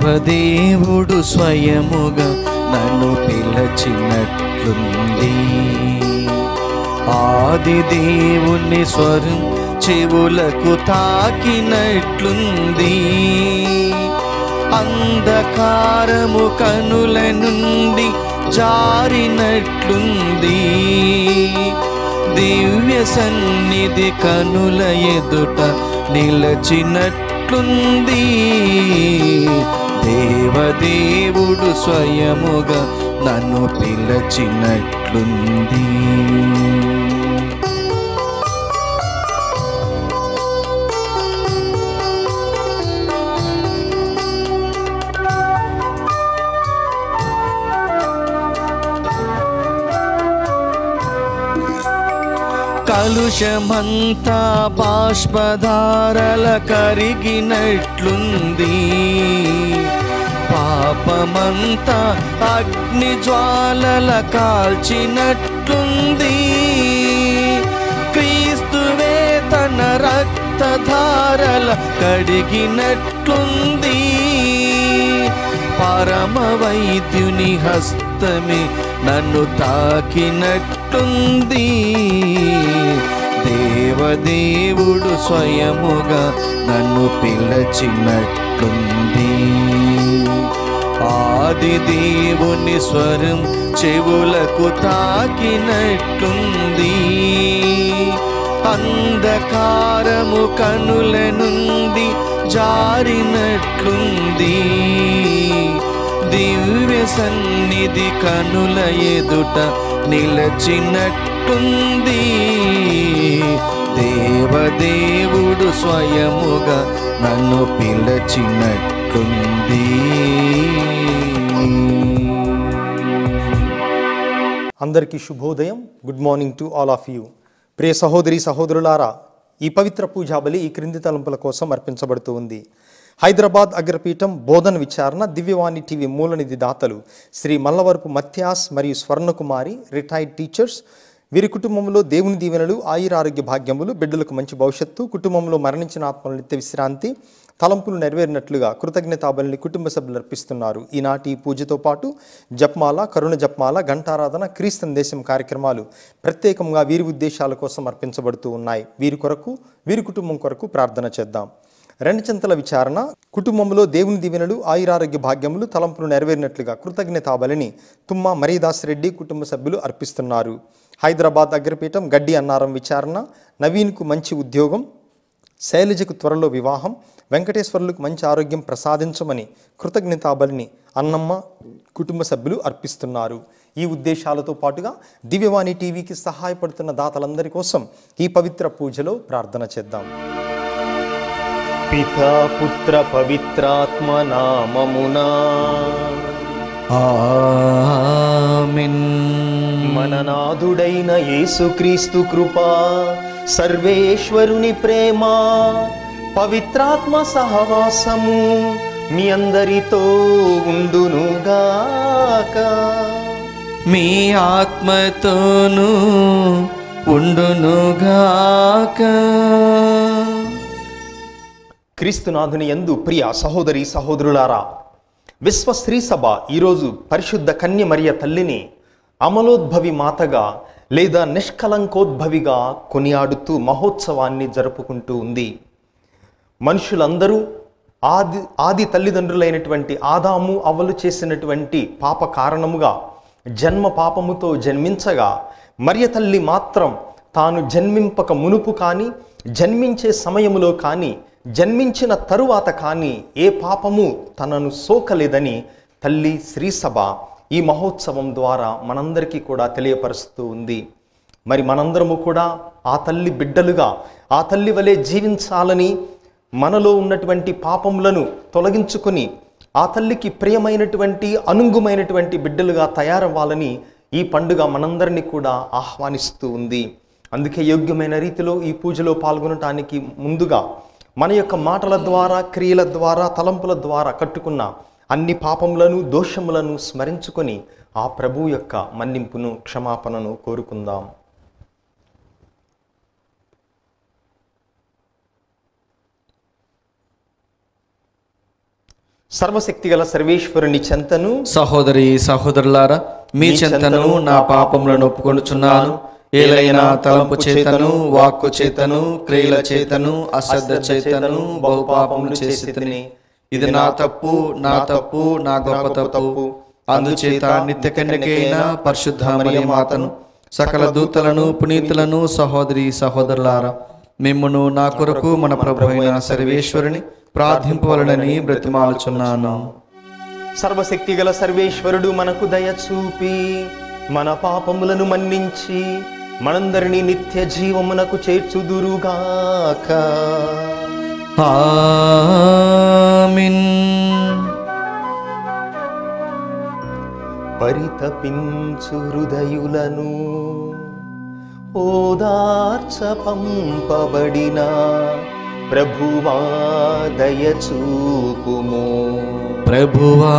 దేవదేవుడు స్వయముగా నన్ను పిలచినట్లుంది. ఆది దేవుని స్వరం చెవులకు తాకినట్లుంది. అంధకారము కనుల నుండి జారినట్లుంది. దివ్య సన్నిధి కనుల ఎదుట నిలచినట్లుంది. దేవదేవుడు స్వయముగా నన్ను పిలచినట్లుంది. కలుషమంతా బాష్పధారల కరిగినట్లుంది. పాపమంతా అగ్ని జ్వాలల కాల్చినట్లుంది. క్రీస్తువే తన రక్తధారల కడిగినట్లుంది. పరమ వైద్యుని హస్తమే నన్ను తాకినట్లుంది. దేవదేవుడు స్వయముగా నన్ను పిలచినట్లుంది. ఆది దేవుని స్వరం చెవులకు తాకినట్లుంది. అంధకారము కనుల నుండి జారినట్లుంది. దివ్య సన్నిధి కనుల ఎదుట నిలచినట్లుంది. దేవదేవుడు స్వయముగా నన్ను పిలచినట్లుంది. అందరికీ శుభోదయం. Good morning to all of you. ప్రియ సహోదరి సహోదరులారా, ఈ పవిత్ర పూజాబలి ఈ క్రింది తలంపుల కోసం అర్పించబడుతూ ఉంది. హైదరాబాద్ అగ్రపీఠం బోధన విచారణ దివ్యవాణి టీవీ మూలనిధి దాతలు శ్రీ మల్లవరపు మత్యాస్ మరియు స్వర్ణకుమారి రిటైర్డ్ టీచర్స్. వీరి కుటుంబంలో దేవుని దీవెనలు, ఆయురారోగ్య భాగ్యములు, బిడ్డలకు మంచి భవిష్యత్తు, కుటుంబంలో మరణించిన ఆత్మల నిత్య విశ్రాంతి, తలంపులు నెరవేరినట్లుగా కృతజ్ఞతాబలిని కుటుంబ సభ్యులు అర్పిస్తున్నారు. ఈనాటి ఈ పూజతో పాటు జపమాల, కరుణ జపమాల, ఘంటారాధన, క్రీస్తు సందేశం కార్యక్రమాలు ప్రత్యేకంగా వీరి ఉద్దేశాల కోసం అర్పించబడుతూ ఉన్నాయి. వీరి కొరకు, వీరి కుటుంబం కొరకు ప్రార్థన చేద్దాం. రెండు చింతల విచారణ కుటుంబంలో దేవుని దీవెనలు, ఆయురారోగ్య భాగ్యములు, తలంపులు నెరవేరినట్లుగా కృతజ్ఞతాబలిని తుమ్మ మరీదాస్ రెడ్డి కుటుంబ సభ్యులు అర్పిస్తున్నారు. హైదరాబాద్ అగ్రపీఠం గడ్డి అన్నారం విచారణ నవీన్కు మంచి ఉద్యోగం, శైలజకు త్వరలో వివాహం, వెంకటేశ్వర్లకు మంచి ఆరోగ్యం ప్రసాదించమని కృతజ్ఞతాబలిని అన్నమ్మ కుటుంబ సభ్యులు అర్పిస్తున్నారు. ఈ ఉద్దేశాలతో పాటుగా దివ్యవాణి టీవీకి సహాయపడుతున్న దాతలందరి కోసం ఈ పవిత్ర పూజలో ప్రార్థన చేద్దాం. పితా పుత్ర పవిత్రాత్మ నామమునా ఆమేన్. మన నాథుడైన యేసుక్రీస్తు కృప, సర్వేశ్వరుని ప్రేమ, పవిత్రాత్మ సహవాసము మీ అందరితో ఉండునుగాక. మీ ఆత్మతోనూ ఉండునుగాక. క్రీస్తునాథుని యందు ప్రియ సహోదరి సహోదరులారా, విశ్వ స్త్రీ సభ ఈరోజు పరిశుద్ధ కన్య మరియ తల్లిని అమలోద్భవి మాతగా లేదా నిష్కలంకోద్భవిగా కొనియాడుతూ మహోత్సవాన్ని జరుపుకుంటూ ఉంది. మనుషులందరూ ఆది తల్లిదండ్రులైనటువంటి ఆదాము అవ్వలు చేసినటువంటి పాప కారణముగా జన్మ పాపముతో జన్మించగా, మరియ తల్లి మాత్రం తాను జన్మింపక మునుపు కానీ, జన్మించే సమయములో కానీ, జన్మించిన తరువాత కానీ ఏ పాపము తనను సోకలేదని తల్లి శ్రీసభ ఈ మహోత్సవం ద్వారా మనందరికీ కూడా తెలియపరుస్తూ ఉంది. మరి మనందరము కూడా ఆ తల్లి బిడ్డలుగా, ఆ తల్లి వలె జీవించాలని, మనలో ఉన్నటువంటి పాపములను తొలగించుకొని ఆ తల్లికి ప్రియమైనటువంటి అనుంగుమైనటువంటి బిడ్డలుగా తయారవ్వాలని ఈ పండుగ మనందరినీ కూడా ఆహ్వానిస్తూ ఉంది. అందుకే యోగ్యమైన రీతిలో ఈ పూజలో పాల్గొనటానికి ముందుగా మన యొక్క మాటల ద్వారా, క్రియల ద్వారా, తలంపుల ద్వారా కట్టుకున్న అన్ని పాపములను, దోషములను స్మరించుకొని ఆ ప్రభు యొక్క మన్నింపును, క్షమాపణను కోరుకుందాం. సర్వశక్తిగల సర్వేశ్వరుని చెంతను సహోదరి సహోదరులారా, మీ చెంతను నా పాపములను ఒప్పుకొనుచున్నాను. ఏలైనా తలంపు చేతను, వాక్కు చేతను, క్రియల చేతను, అశ్రద్ధ చేతను బహుపాపములు చేసి తిని. ఇది నా తప్పు, నా తప్పు, నా గొప్ప తప్పు. అందుచేత నిత్య కన్యకైన పరిశుద్ధ మరియ మాతను, సకల దూతలను, పునీతులను, సహోదరి సహోదరులారా, మిమ్మును నా కొరకు మన ప్రభు అయిన సర్వేశ్వరుని ప్రార్థింపవలనని బ్రతిమాలుచున్నాను. సర్వశక్తిగల సర్వేశ్వరుడు మనకు దయ చూపి మన పాపములను మన్నించి మనందరినీ నిత్య జీవమునకు చేర్చుదురుగాక. ఆమేన్. పరితపించు హృదయులను ఓదార్చ పంపబడిన ప్రభువా దయ చూపుము. ప్రభువా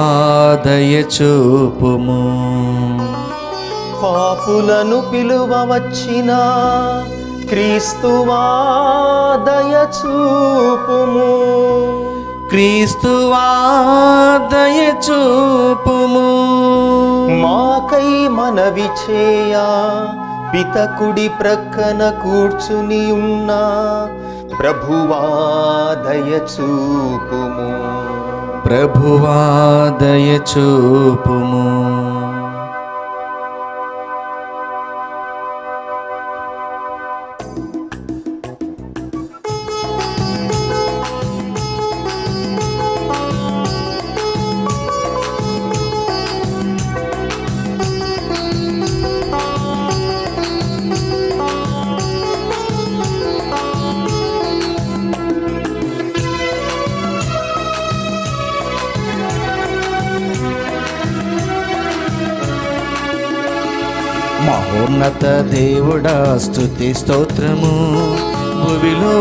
దయ చూపుము. పాపులను పిలువ వచ్చిన క్రీస్తువా దయ చూపుము. క్రీస్తువా దయ చూపుము. మాకై మనవి చేయ పితకుడి ప్రక్కన కూర్చుని ఉన్న ప్రభువా దయ చూపుము. ప్రభువా దయ చూపుము. మహోన్నత దేవుడా స్తుతి స్తోత్రము. భువిలో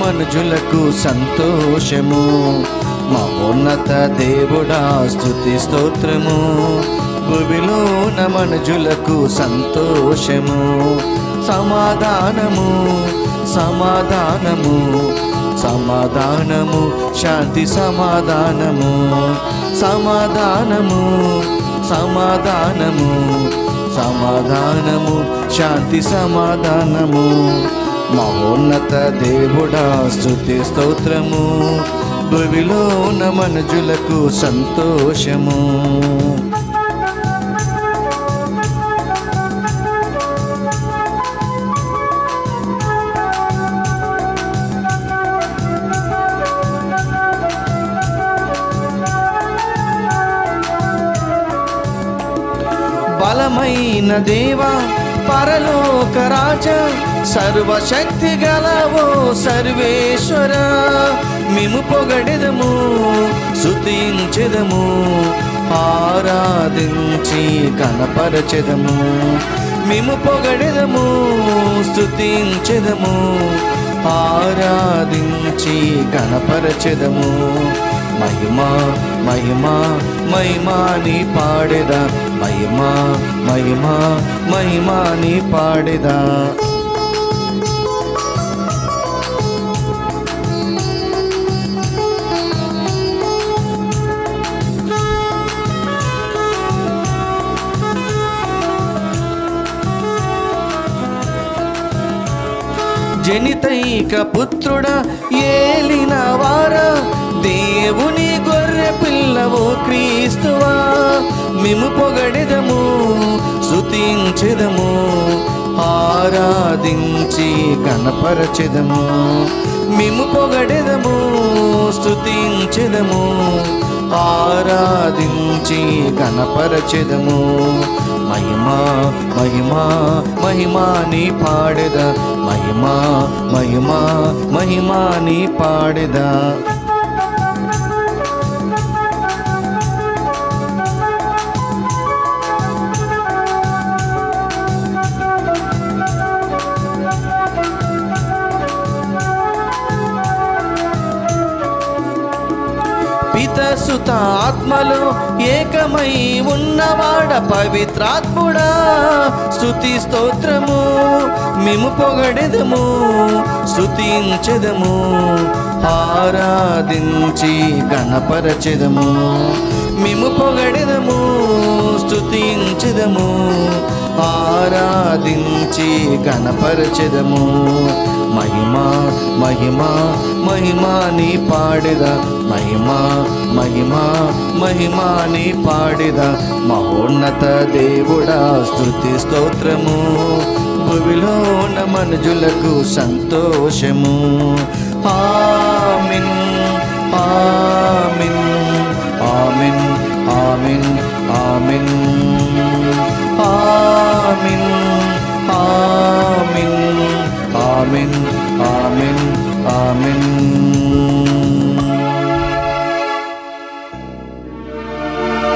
మనుజులకు సంతోషము. మహోన్నత దేవుడా స్తుతి స్తోత్రము. భువిలో మనుజులకు సంతోషము. సమాధానము సమాధానము సమాధానము శాంతి సమాధానము. సమాధానము సమాధానము సమాధానము శాంతి సమాధానము. మహోన్నత దేవుడా స్తుతి స్తోత్రము. భువిలో మనుజులకు సంతోషము. బలమైన దేవా పరలోక రాజా, సర్వశక్తి గలవో సర్వేశ్వర, మిము పొగడెదము స్తుతించెదము, ఆరాధించి కనపరచెదము. మిము పొగడెదము స్తుతించెదము, ఆరాధించి కనపరచెదము. మహిమా మహిమా మహిమా నీ పాడెదా, మహిమా మహిమా మహిమా నీ పాడెదా. జనితైక పుత్రుడా ఏలిన వారా, దేవుని గొర్రె పిల్లవో క్రీస్తువా, మిము పొగడెదము స్తుతించెదము, ఆరాధించి కనపరచెదము. మిము పొగడెదము స్తుతించెదము, ఆరాధించి కనపరచెదము. మహిమా మహిమా మహిమా నీ పాడెదా, మహిమా మహిమా మహిమా నీ పాడెదా. పితసుత ఆత్మలో ఏకమై ఉన్నవాడ పవిత్రాత్ముడా, స్తుతి స్తోత్రము మిము పొగడెదము స్తుతించెదము, ఆరాధించి గణపరచెదము, మేము పొగడెదము, స్తుతించెదము, ఆరాధించి గణపరచెదము. మహిమా మహిమా మహిమా నీ పాడెద, మహిమా మహిమా మహిమా నీ పాడెద. మహోన్నత దేవుడా స్తుతి స్తోత్రము, భువిలోన మనుజులకు సంతోషము. ఆమేన్ ఆమేన్ ఆమేన్ ఆమేన్ ఆమేన్ ఆమేన్ ఆమేన్ ఆమేన్ ఆమేన్ ఆమేన్.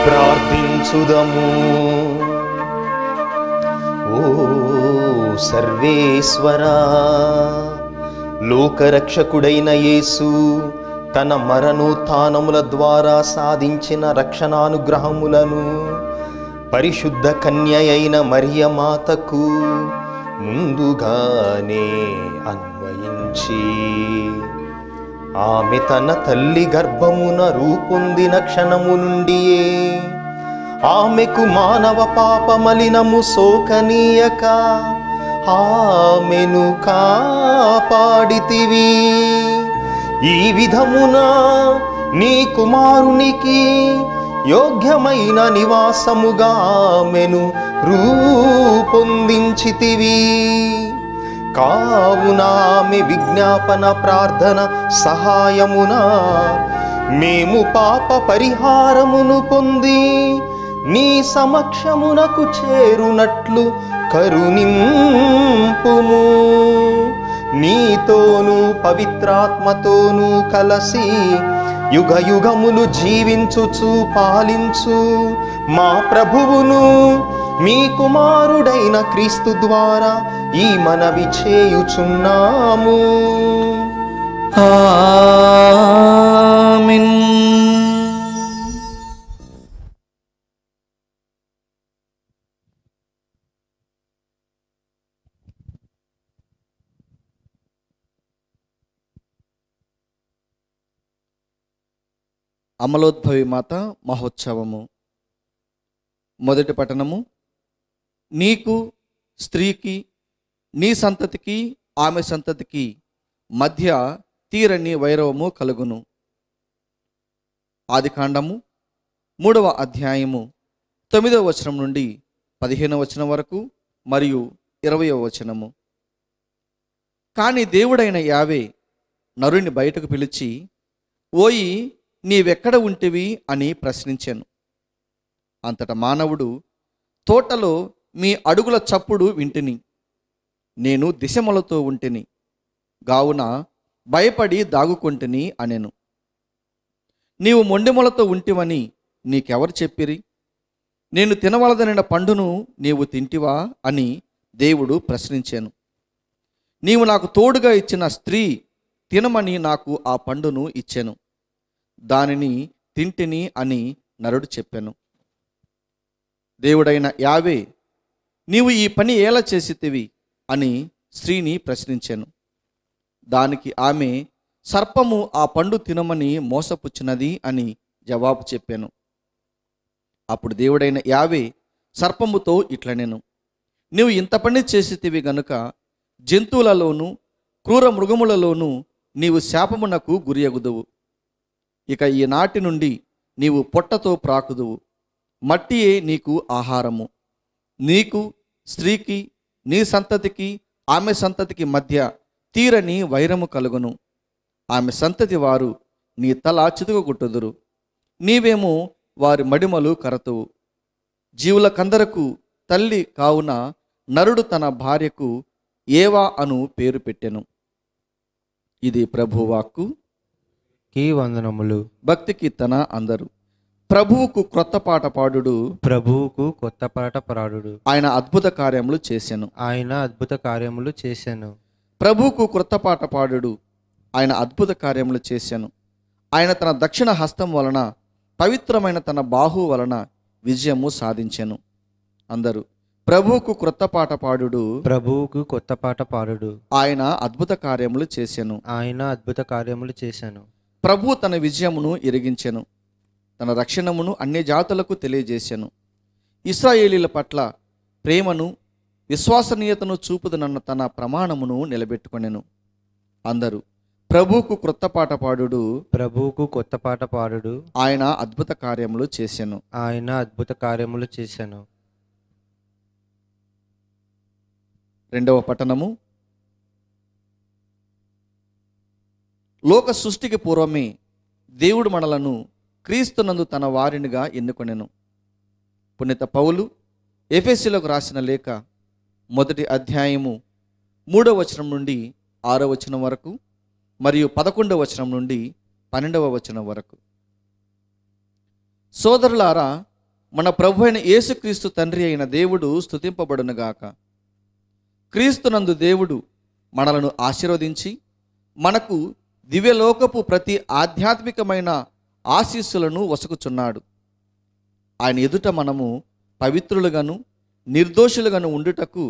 ప్రార్థించుదము. ఓ సర్వేశ్వరా, లోకరక్షకుడైన యేసు తన మరణోత్థానముల ద్వారా సాధించిన రక్షణానుగ్రహములను పరిశుద్ధ కన్య అయిన మరియమాతకు ముందుగానే అన్వయించి ఆమె తన తల్లి గర్భమున రూపొందిన క్షణము నుండియే ఆమెకు మానవ పాపమలినము సోకనీయక ఆమెను కాపాడితివి. ఈ విధమున నీ కుమారునికి యోగ్యమైన నివాసముగా ఆమెను రూపొందించితివి. కావున ఆమె విజ్ఞాపన ప్రార్థన సహాయమున మేము పాప పరిహారమును పొంది నీ సమక్షమునకు చేరునట్లు కరుణింపుము. నీతోనూ పవిత్రాత్మతోనూ కలసి యుగ యుగములు జీవించుచు పాలించు మా ప్రభువును మీ కుమారుడైన క్రీస్తు ద్వారా ఈ మనవి చేయుచున్నాము. ఆమేన్. అమలోద్భవి మాత మహోత్సవము. మొదటి పఠనము. నీకు స్త్రీకి, నీ సంతతికి ఆమె సంతతికి మధ్య తీరని వైరవము కలుగును. ఆదికాండము 3వ అధ్యాయము 9వ వచనం నుండి 15వ వచనం వరకు మరియు 20వ వచనము. కానీ దేవుడైన యావే నరుని బయటకు పిలిచి, ఓయి నీవెక్కడ ఉంటివి అని ప్రశ్నించాను. అంతటా మానవుడు, తోటలో మీ అడుగుల చప్పుడు వింటిని, నేను దిశమలతో ఉంటిని, గావున భయపడి దాగుకొంటిని అనెను. నీవు మొండెమొలతో ఉంటివని నీకెవరు చెప్పిరి? నేను తినవలదనిన పండును నీవు తింటివా అని దేవుడు ప్రశ్నించాను. నీవు నాకు తోడుగా ఇచ్చిన స్త్రీ తినమని నాకు ఆ పండును ఇచ్చెను, దానిని తింటిని అని నరుడు చెప్పాను. దేవుడైన యావే, నీవు ఈ పని ఎలా చేసితివి అని స్త్రీని ప్రశ్నించాను. దానికి ఆమె, సర్పము ఆ పండు తినమని మోసపుచ్చినది అని జవాబు చెప్పాను. అప్పుడు దేవుడైన యావే సర్పముతో ఇట్లనెను, నీవు ఇంత పని చేసితివి గనుక జంతువులలోనూ క్రూర మృగములలోనూ నీవు శాపమునకు గురియగుదువు. ఇక ఈనాటి నుండి నీవు పొట్టతో ప్రాకుదువు, మట్టియే నీకు ఆహారము. నీకు స్త్రీకి, నీ సంతతికి ఆమె సంతతికి మధ్య తీరని వైరము కలుగును. ఆమె సంతతి వారు నీ తల చితుకుగుట్టుదురు, నీవేమో వారి మడిమలు కరతువు. జీవులకందరకు తల్లి కావున నరుడు తన భార్యకు ఏవా అను పేరు పెట్టెను. ఇది ప్రభువాక్కు. కీ వందనములు. భక్తి కీర్తన అందరూ. ప్రభువుకు క్రొత్త పాట పాడుడు, ప్రభువుకు కొత్త పాట పాడుడు. ఆయన అద్భుత కార్యములు చేసెను. ఆయన అద్భుత కార్యములు చేశాను. ప్రభువుకు క్రొత్త పాట పాడుడు, ఆయన అద్భుత కార్యములు చేశాను. ఆయన తన దక్షిణ హస్తం వలన, పవిత్రమైన తన బాహు వలన విజయము సాధించెను. అందరూ ప్రభువుకు క్రొత్త పాట పాడుడు, ప్రభువుకు కొత్త పాట పాడుడు. ఆయన అద్భుత కార్యములు చేసెను. ఆయన అద్భుత కార్యములు చేశాను. ప్రభు తన విజయమును ఎరిగించెను, తన రక్షణమును అన్ని జాతులకు తెలియజేసెను. ఇశ్రాయేలీల పట్ల ప్రేమను విశ్వసనీయతను చూపుదనన్న తన ప్రమాణమును నిలబెట్టుకొనెను. అందరూ ప్రభువుకు క్రొత్త పాట పాడుడు, ప్రభువుకు కొత్త పాట పాడుడు. ఆయన అద్భుత కార్యములు చేసెను. ఆయన అద్భుత కార్యములు చేశాను. రెండవ పట్టణము. లోక సృష్టికి పూర్వమే దేవుడు మనలను క్రీస్తునందు తన వారినిగా ఎన్నుకొనెను. పునీత పౌలు ఎఫెసీయులకు రాసిన లేఖ 1వ అధ్యాయము 3వ వచనం నుండి 6వ వచనం వరకు మరియు 11వ వచనం నుండి 12వ వచనం వరకు. సోదరులారా, మన ప్రభు అయిన యేసుక్రీస్తు తండ్రి అయిన దేవుడు స్తుతింపబడునుగాక. క్రీస్తునందు దేవుడు మనలను ఆశీర్వదించి మనకు దివ్యలోకపు ప్రతి ఆధ్యాత్మికమైన ఆశీస్సులను వసుకుచున్నాడు. ఆయన ఎదుట మనము పవిత్రులుగాను నిర్దోషులుగాను ఉండుటకు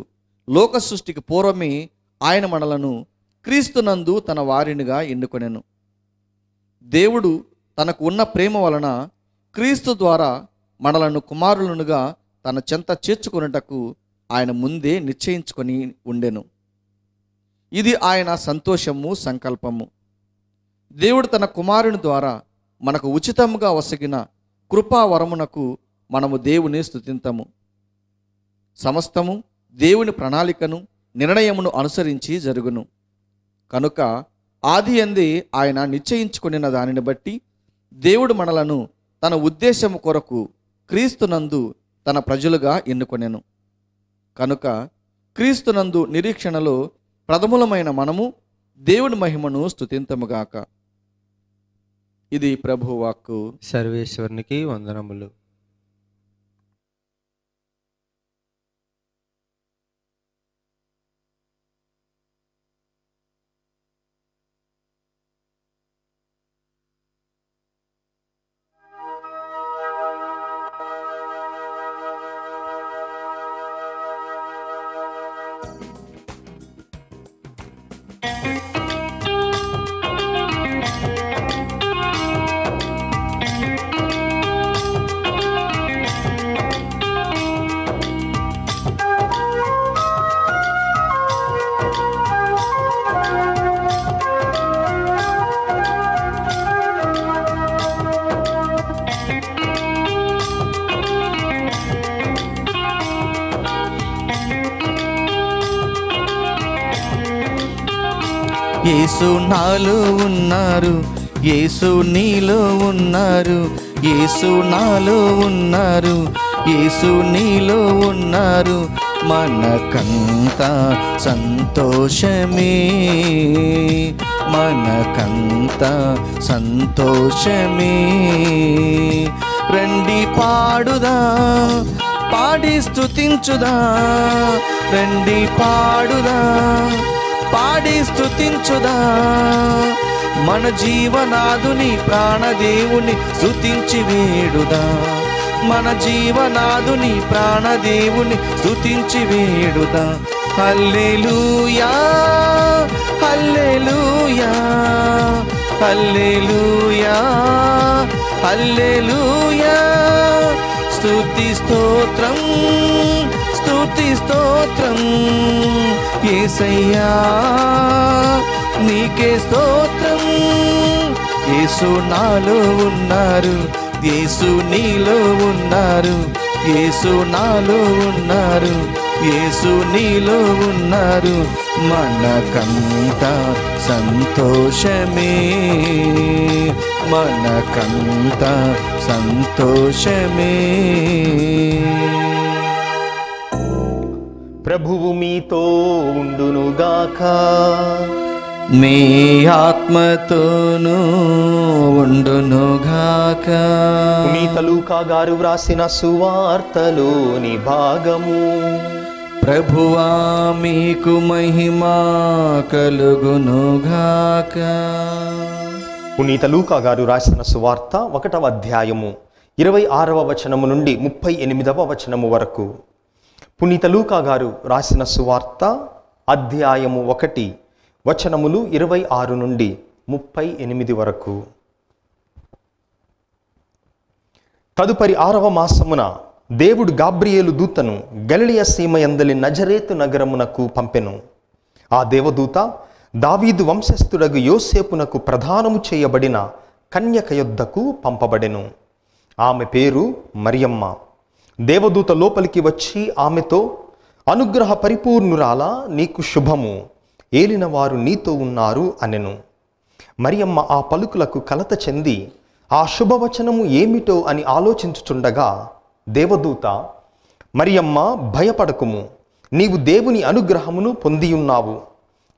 లోక సృష్టికి పూర్వమే ఆయన మనలను క్రీస్తునందు తన వారినిగా ఎన్నుకొనెను. దేవుడు తనకు ఉన్న ప్రేమ వలన క్రీస్తు ద్వారా మనలను కుమారులనుగా తన చెంత చేర్చుకొనుటకు ఆయన ముందే నిశ్చయించుకొని ఉండెను. ఇది ఆయన సంతోషము, సంకల్పము. దేవుడు తన కుమారుని ద్వారా మనకు ఉచితముగా వసగిన కృపావరమునకు మనము దేవుని స్తుతింతము. సమస్తము దేవుని ప్రణాళికను నిర్ణయమును అనుసరించి జరుగును. కనుక ఆది యందే ఆయన నిశ్చయించుకొనిన దానిని బట్టి దేవుడు మనలను తన ఉద్దేశము కొరకు క్రీస్తునందు తన ప్రజలుగా ఎన్నుకొనెను. కనుక క్రీస్తునందు నిరీక్షణలో ప్రథములమైన మనము దేవుని మహిమను స్తుతింతముగాక. ఇది ప్రభువాక్కు. సర్వేశ్వరునికి వందనములు. యేసు నాలో ఉన్నారు, యేసు నీలో ఉన్నారు, యేసు నాలో ఉన్నారు, యేసు నీలో ఉన్నారు. మనకంతా సంతోషమే, మనకంతా సంతోషమే. రండి పాడుదా, పాడి స్తుతించుదా, రండి పాడుదా, పాడి స్తుతించుదా. మన జీవనాదుని ప్రాణదేవుని స్తుతించి వేడుదా, మన జీవనాదుని ప్రాణదేవుని స్తుతించి వేడుదా. హల్లెలూయా, హల్లెలూయా, హల్లెలూయా, హల్లెలూయా. స్తుతి స్తోత్రం, స్తుతి స్తోత్రం. యేసయ్యా నీకే స్తోత్రం. యేసు నాలో ఉన్నారు, యేసు నీలో ఉన్నారు, యేసు నాలో ఉన్నారు, యేసు నీలో ఉన్నారు. మనకంతా సంతోషమే, మనకంతా సంతోషమే. ప్రభువు మీతో ఉండునుగాక. మీ ఆత్మతోనూ ఉండునుగాక. పునీత లూకా గారు వ్రాసిన సువార్తలోని భాగము. ప్రభువా మీకు మహిమ కలుగునుగాక. పునీత లూకా గారు రాసిన సువార్త 1వ అధ్యాయము 26వ వచనము నుండి 38వ వచనము వరకు. పునీత లూకా గారు రాసిన సువార్త అధ్యాయము 1 వచనములు 26 నుండి 38 వరకు. తదుపరి 6వ మాసమున దేవుడు గాబ్రియేలు దూతను గలిలయ సీమయందలి నజరేతు నగరమునకు పంపెను. ఆ దేవదూత దావీదు వంశస్థుడగు యోసేపునకు ప్రదానము చేయబడిన కన్యక యొద్దకు పంపబడెను. ఆమె పేరు మరియమ్మ. దేవదూత లోపలికి వచ్చి ఆమెతో, అనుగ్రహ పరిపూర్ణురాలా, నీకు శుభము, ఏలినవారు నీతో ఉన్నారు అనెను. మరియమ్మ ఆ పలుకులకు కలత చెంది ఆ శుభవచనము ఏమిటో అని ఆలోచించుచుండగా దేవదూత, మరియమ్మ, భయపడకుము, నీవు దేవుని అనుగ్రహమును పొందియున్నావు.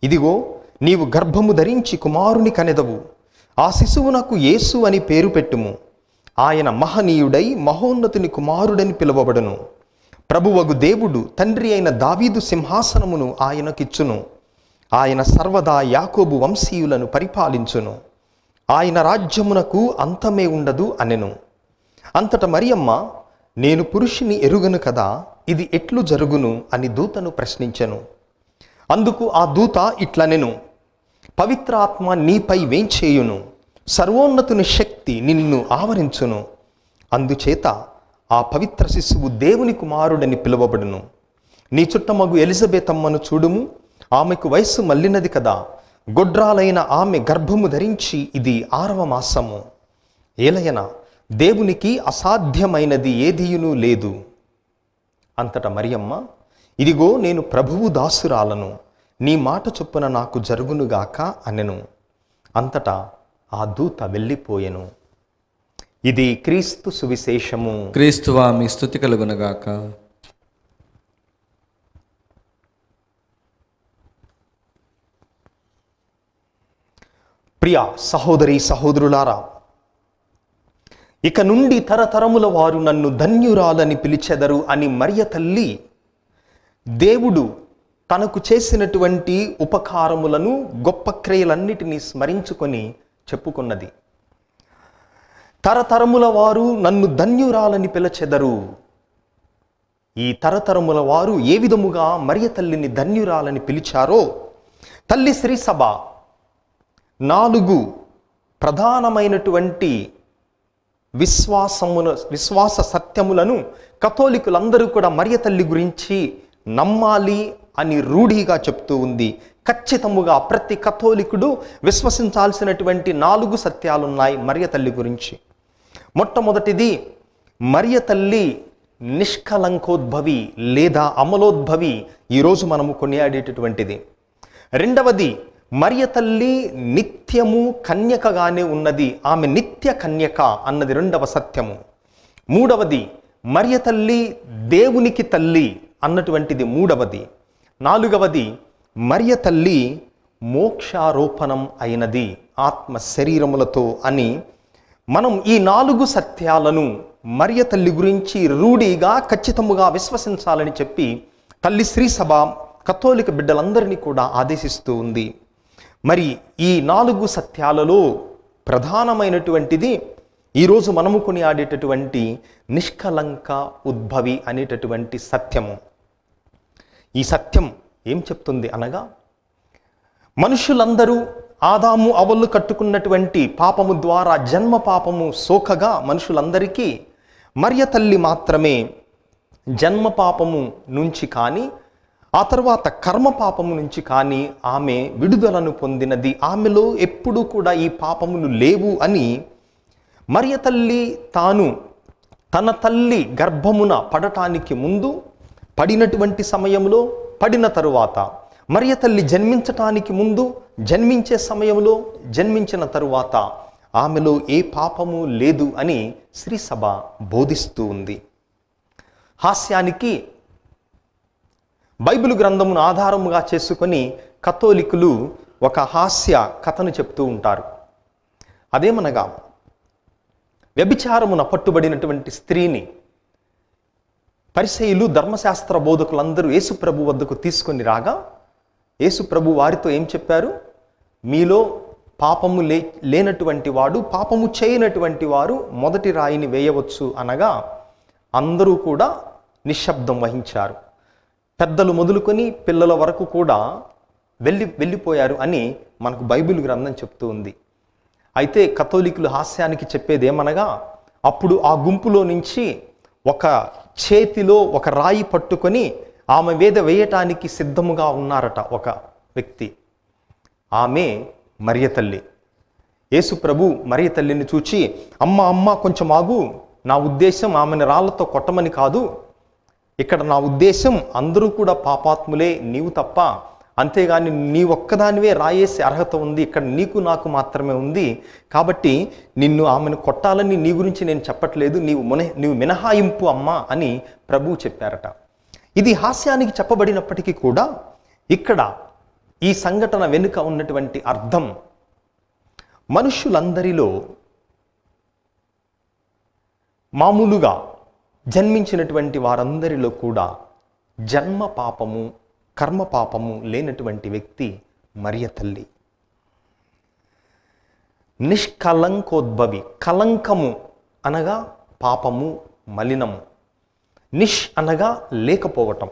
ఇదిగో, నీవు గర్భము ధరించి కుమారుని కనెదవు. ఆ శిశువునకు యేసు అని పేరు పెట్టుము. ఆయన మహనీయుడై మహోన్నతుని కుమారుడని పిలువబడును. ప్రభువగు దేవుడు తండ్రి అయిన దావీదు సింహాసనమును ఆయనకిచ్చును. ఆయన సర్వదా యాకోబు వంశీయులను పరిపాలించును. ఆయన రాజ్యమునకు అంతమే ఉండదు అనెను. అంతట మరియమ్మ, నేను పురుషుని ఎరుగను కదా, ఇది ఎట్లు జరుగును అని దూతను ప్రశ్నించెను. అందుకు ఆ దూత ఇట్లనెను, పవిత్రాత్మ నీపై వేంచేయును, సర్వోన్నతుని శక్తి నిన్ను ఆవరించును. అందుచేత ఆ పవిత్ర శిశువు దేవుని కుమారుడని పిలువబడును. నీ చుట్టమగు ఎలిజబెతమ్మను చూడుము, ఆమెకు వయస్సు మళ్ళినది కదా, గొడ్రాలైన ఆమె గర్భము ధరించి ఇది 6వ మాసము. ఏలయన దేవునికి అసాధ్యమైనది ఏదియునూ లేదు. అంతట మరియమ్మ, ఇదిగో, నేను ప్రభువు దాసురాలను, నీ మాట చొప్పున నాకు జరుగునుగాక అనెను. అంతటా ఆ దూత వెళ్ళిపోయెను. ఇది క్రీస్తు సువిశేషము. క్రీస్తువా, మీ స్తుతి కలుగునగాక. ప్రియ సహోదరి సహోదరులారా, ఇక నుండి తరతరముల వారు నన్ను ధన్యురాలని పిలిచెదరు అని మరియ తల్లి దేవుడు తనకు చేసినటువంటి ఉపకారములను, గొప్ప క్రియలన్నిటినీ స్మరించుకొని చెప్పుకున్నది. తరతరముల వారు నన్ను ధన్యురాలని పిలిచెదరు. ఈ తరతరముల వారు ఏ విధముగా మరియ తల్లిని ధన్యురాలని పిలిచారో తల్లి శ్రీ సభ 4 ప్రధానమైనటువంటి విశ్వాస సత్యములను కథోలికులందరూ కూడా మరియ తల్లి గురించి నమ్మాలి అని రూఢిగా చెప్తూ ఉంది. ఖచ్చితముగా ప్రతి కథోలికుడు విశ్వసించాల్సినటువంటి 4 సత్యాలున్నాయి మరియ తల్లి గురించి. మొట్టమొదటిది, మరియ తల్లి నిష్కలంకోద్భవి లేదా అమలోద్భవి, ఈరోజు మనము కొనియాడేటటువంటిది. రెండవది, మరియ తల్లి నిత్యము కన్యకగానే ఉన్నది, ఆమె నిత్య కన్యక అన్నది 2వ సత్యము. మూడవది, మరియ తల్లి దేవునికి తల్లి అన్నటువంటిది 3వది. 4వది, మరియ తల్లి మోక్షారోపణం అయినది ఆత్మ శరీరములతో అని మనం ఈ 4 సత్యాలను మరియ తల్లి గురించి రూఢిగా ఖచ్చితముగా విశ్వసించాలని చెప్పి తల్లి శ్రీ సభ కథోలిక బిడ్డలందరినీ కూడా ఆదేశిస్తూ ఉంది. మరి ఈ 4 సత్యాలలో ప్రధానమైనటువంటిది ఈరోజు మనము కొనియాడేటటువంటి నిష్కలంక ఉద్భవి అనేటటువంటి సత్యము. ఈ సత్యం ఏం చెప్తుంది అనగా, మనుషులందరూ ఆదాము అవళ్ళు కట్టుకున్నటువంటి పాపము ద్వారా జన్మ పాపము సోకగా మనుషులందరికీ మరియ తల్లి మాత్రమే జన్మ పాపము నుంచి కానీ ఆ తర్వాత కర్మ పాపము నుంచి కానీ ఆమె విడుదలను పొందినది. ఆమెలో ఎప్పుడూ కూడా ఈ పాపములు లేవు అని మరియ తల్లి తాను తన తల్లి గర్భమున పడటానికి ముందు, పడినటువంటి సమయంలో, పడిన తరువాత, మరియ తల్లి జన్మించటానికి ముందు, జన్మించే సమయంలో, జన్మించిన తరువాత ఆమెలో ఏ పాపము లేదు అని శ్రీ సభ బోధిస్తూ ఉంది. హాస్యానికి బైబిల్ గ్రంథమును ఆధారముగా చేసుకొని కథోలికులు ఒక హాస్య కథను చెప్తూ ఉంటారు. అదేమనగా, వ్యభిచారమున పట్టుబడినటువంటి స్త్రీని పరిసయ్యులు, ధర్మశాస్త్ర బోధకులందరూ యేసుప్రభు వద్దకు తీసుకొని రాగా యేసుప్రభు వారితో ఏం చెప్పారు? మీలో పాపము లేనటువంటి వాడు, పాపము చేయనటువంటి వారు మొదటి రాయిని వేయవచ్చు అనగా అందరూ కూడా నిశ్శబ్దం వహించారు. పెద్దలు మొదలుకొని పిల్లల వరకు కూడా వెళ్ళిపోయారు అని మనకు బైబిల్ గ్రంథం చెప్తూ ఉంది. అయితే కథోలికులు హాస్యానికి చెప్పేది ఏమనగా, అప్పుడు ఆ గుంపులో నుంచి ఒక చేతిలో ఒక రాయి పట్టుకొని ఆమె మీద వేయటానికి సిద్ధముగా ఉన్నారట ఒక వ్యక్తి. ఆమె మరియ తల్లి. యేసు ప్రభు మరియ తల్లిని చూచి, అమ్మ కొంచెం ఆగు, నా ఉద్దేశం ఆమెను రాళ్లతో కొట్టమని కాదు, ఇక్కడ నా ఉద్దేశం అందరూ కూడా పాపాత్ములే, నీవు తప్ప, అంతేగాని నీ ఒక్కదానివే రాయేసే అర్హత ఉంది, ఇక్కడ నీకు నాకు మాత్రమే ఉంది, కాబట్టి నిన్ను ఆమెను కొట్టాలని నీ గురించి నేను చెప్పట్లేదు, నీవు మినహాయింపు అమ్మా అని ప్రభువు చెప్పారట. ఇది హాస్యానికి చెప్పబడినప్పటికీ కూడా ఇక్కడ ఈ సంఘటన వెనుక ఉన్నటువంటి అర్థం, మనుషులందరిలో మామూలుగా జన్మించినటువంటి వారందరిలో కూడా జన్మ పాపము కర్మ పాపము లేనటువంటి వ్యక్తి మరియ తల్లి. నిష్కలంకోద్భవి. కలంకము అనగా పాపము, మలినము. నిష్ అనగా లేకపోవటం.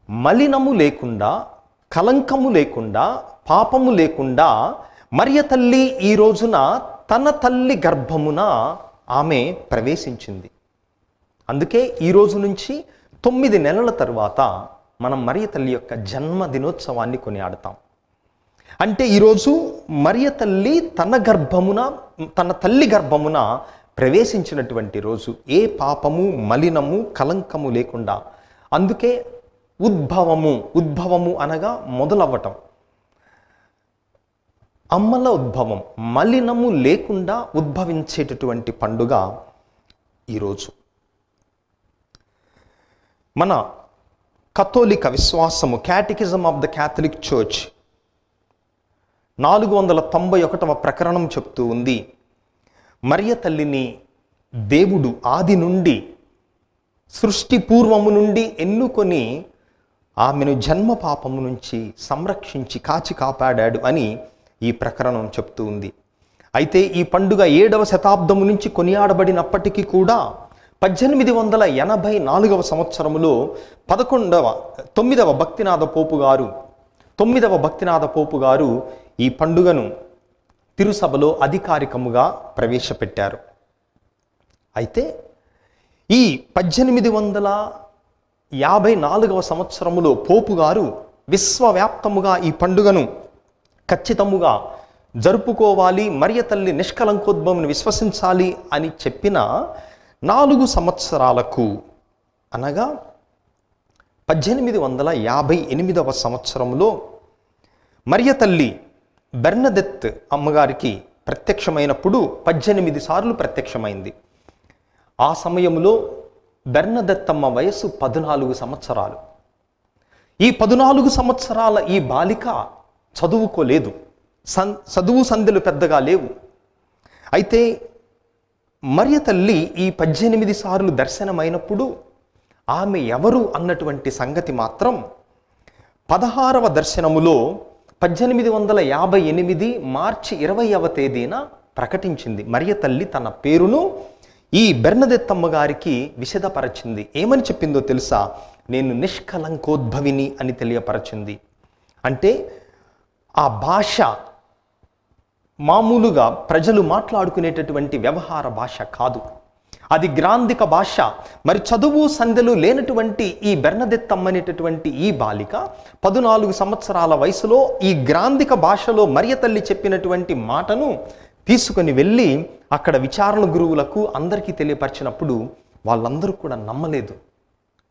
మలినము లేకుండా, కలంకము లేకుండా, పాపము లేకుండా మరియ తల్లి ఈ రోజున తన తల్లి గర్భమున ఆమె ప్రవేశించింది. అందుకే ఈ రోజు నుంచి 9 నెలల తరువాత మనం మరియ తల్లి యొక్క జన్మ దినోత్సవాన్ని కొనియాడతాం. అంటే ఈరోజు మరియ తల్లి తన తల్లి గర్భమున ప్రవేశించినటువంటి రోజు. ఏ పాపము, మలినము, కలంకము లేకుండా. అందుకే ఉద్భవము అనగా మొదలవ్వటం. అమ్మల ఉద్భవం, మలినము లేకుండా ఉద్భవించేటటువంటి పండుగ ఈరోజు. మన కథోలిక విశ్వాసము, క్యాటెకిజం ఆఫ్ ద క్యాథలిక్ చర్చ్ 491వ ప్రకరణం చెప్తూ ఉంది, మరియ తల్లిని దేవుడు ఆది నుండి, సృష్టి పూర్వము నుండి ఎన్నుకొని ఆమెను జన్మ పాపము నుంచి సంరక్షించి కాచి కాపాడాడు అని ఈ ప్రకరణం చెప్తూ ఉంది. అయితే ఈ పండుగ 7వ శతాబ్దము నుంచి కొనియాడబడినప్పటికీ కూడా 1884వ సంవత్సరములో 9వ భక్తినాథ పోపు గారు ఈ పండుగను తిరుసభలో అధికారికముగా ప్రవేశపెట్టారు. అయితే ఈ 1854వ సంవత్సరములో పోపు గారు విశ్వవ్యాప్తముగా ఈ పండుగను ఖచ్చితముగా జరుపుకోవాలి, మరియ తల్లి నిష్కలంకోద్భవం విశ్వసించాలి అని చెప్పిన 4 సంవత్సరాలకు, అనగా 1858వ సంవత్సరంలో మరియ తల్లి బెర్నదెత్ అమ్మగారికి ప్రత్యక్షమైనప్పుడు 18 సార్లు ప్రత్యక్షమైంది. ఆ సమయంలో బెర్నదెత్ అమ్మ వయస్సు 14 సంవత్సరాలు. ఈ 14 సంవత్సరాల ఈ బాలిక చదువుకోలేదు, చదువు సంధ్యలు పెద్దగా లేవు. అయితే మరియ తల్లి ఈ 18 సార్లు దర్శనమైనప్పుడు ఆమె ఎవరు అన్నటువంటి సంగతి మాత్రం 16వ దర్శనములో 1858 మార్చి 20వ తేదీన ప్రకటించింది. మరియ తల్లి తన పేరును ఈ బెర్నదెత్ అమ్మగారికి విశదపరచింది. ఏమని చెప్పిందో తెలుసా? నేను నిష్కలంకోద్భవిని అని తెలియపరచింది. అంటే ఆ భాష మామూలుగా ప్రజలు మాట్లాడుకునేటటువంటి వ్యవహార భాష కాదు, అది గ్రాంధిక భాష. మరి చదువు సంధ్యలు లేనటువంటి ఈ బెర్నదెత్ అమ్మనేటటువంటి ఈ బాలిక 14 సంవత్సరాల వయసులో ఈ గ్రాంధిక భాషలో మరియ తల్లి చెప్పినటువంటి మాటను తీసుకొని వెళ్ళి అక్కడ విచారణ గురువులకు అందరికీ తెలియపరిచినప్పుడు వాళ్ళందరూ కూడా నమ్మలేదు.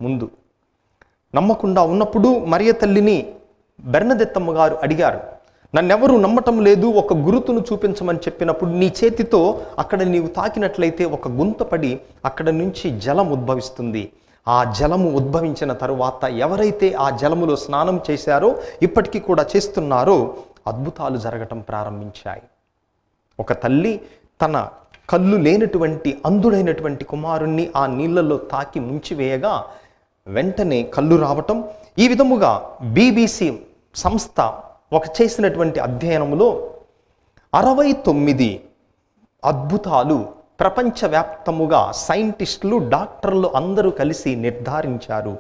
ముందు నమ్మకుండా ఉన్నప్పుడు మరియ తల్లిని బెర్నదెత్ అమ్మగారు అడిగారు, నన్నెవరు నమ్మటం లేదు, ఒక గురుతును చూపించమని చెప్పినప్పుడు నీ చేతితో అక్కడ నీవు తాకినట్లయితే ఒక గుంత పడి అక్కడ నుంచి జలం ఉద్భవిస్తుంది. ఆ జలము ఉద్భవించిన తరువాత ఎవరైతే ఆ జలములో స్నానం చేశారో, ఇప్పటికీ కూడా చేస్తున్నారో, అద్భుతాలు జరగటం ప్రారంభించాయి. ఒక తల్లి తన కళ్ళు లేనటువంటి అంధుడైనటువంటి కుమారుణ్ణి ఆ నీళ్లలో తాకి ముంచివేయగా వెంటనే కళ్ళు రావటం. ఈ విధముగా BBC సంస్థ ఒక చేసినటువంటి అధ్యయనములో 69 అద్భుతాలు ప్రపంచవ్యాప్తముగా సైంటిస్టులు, డాక్టర్లు అందరూ కలిసి నిర్ధారించారు.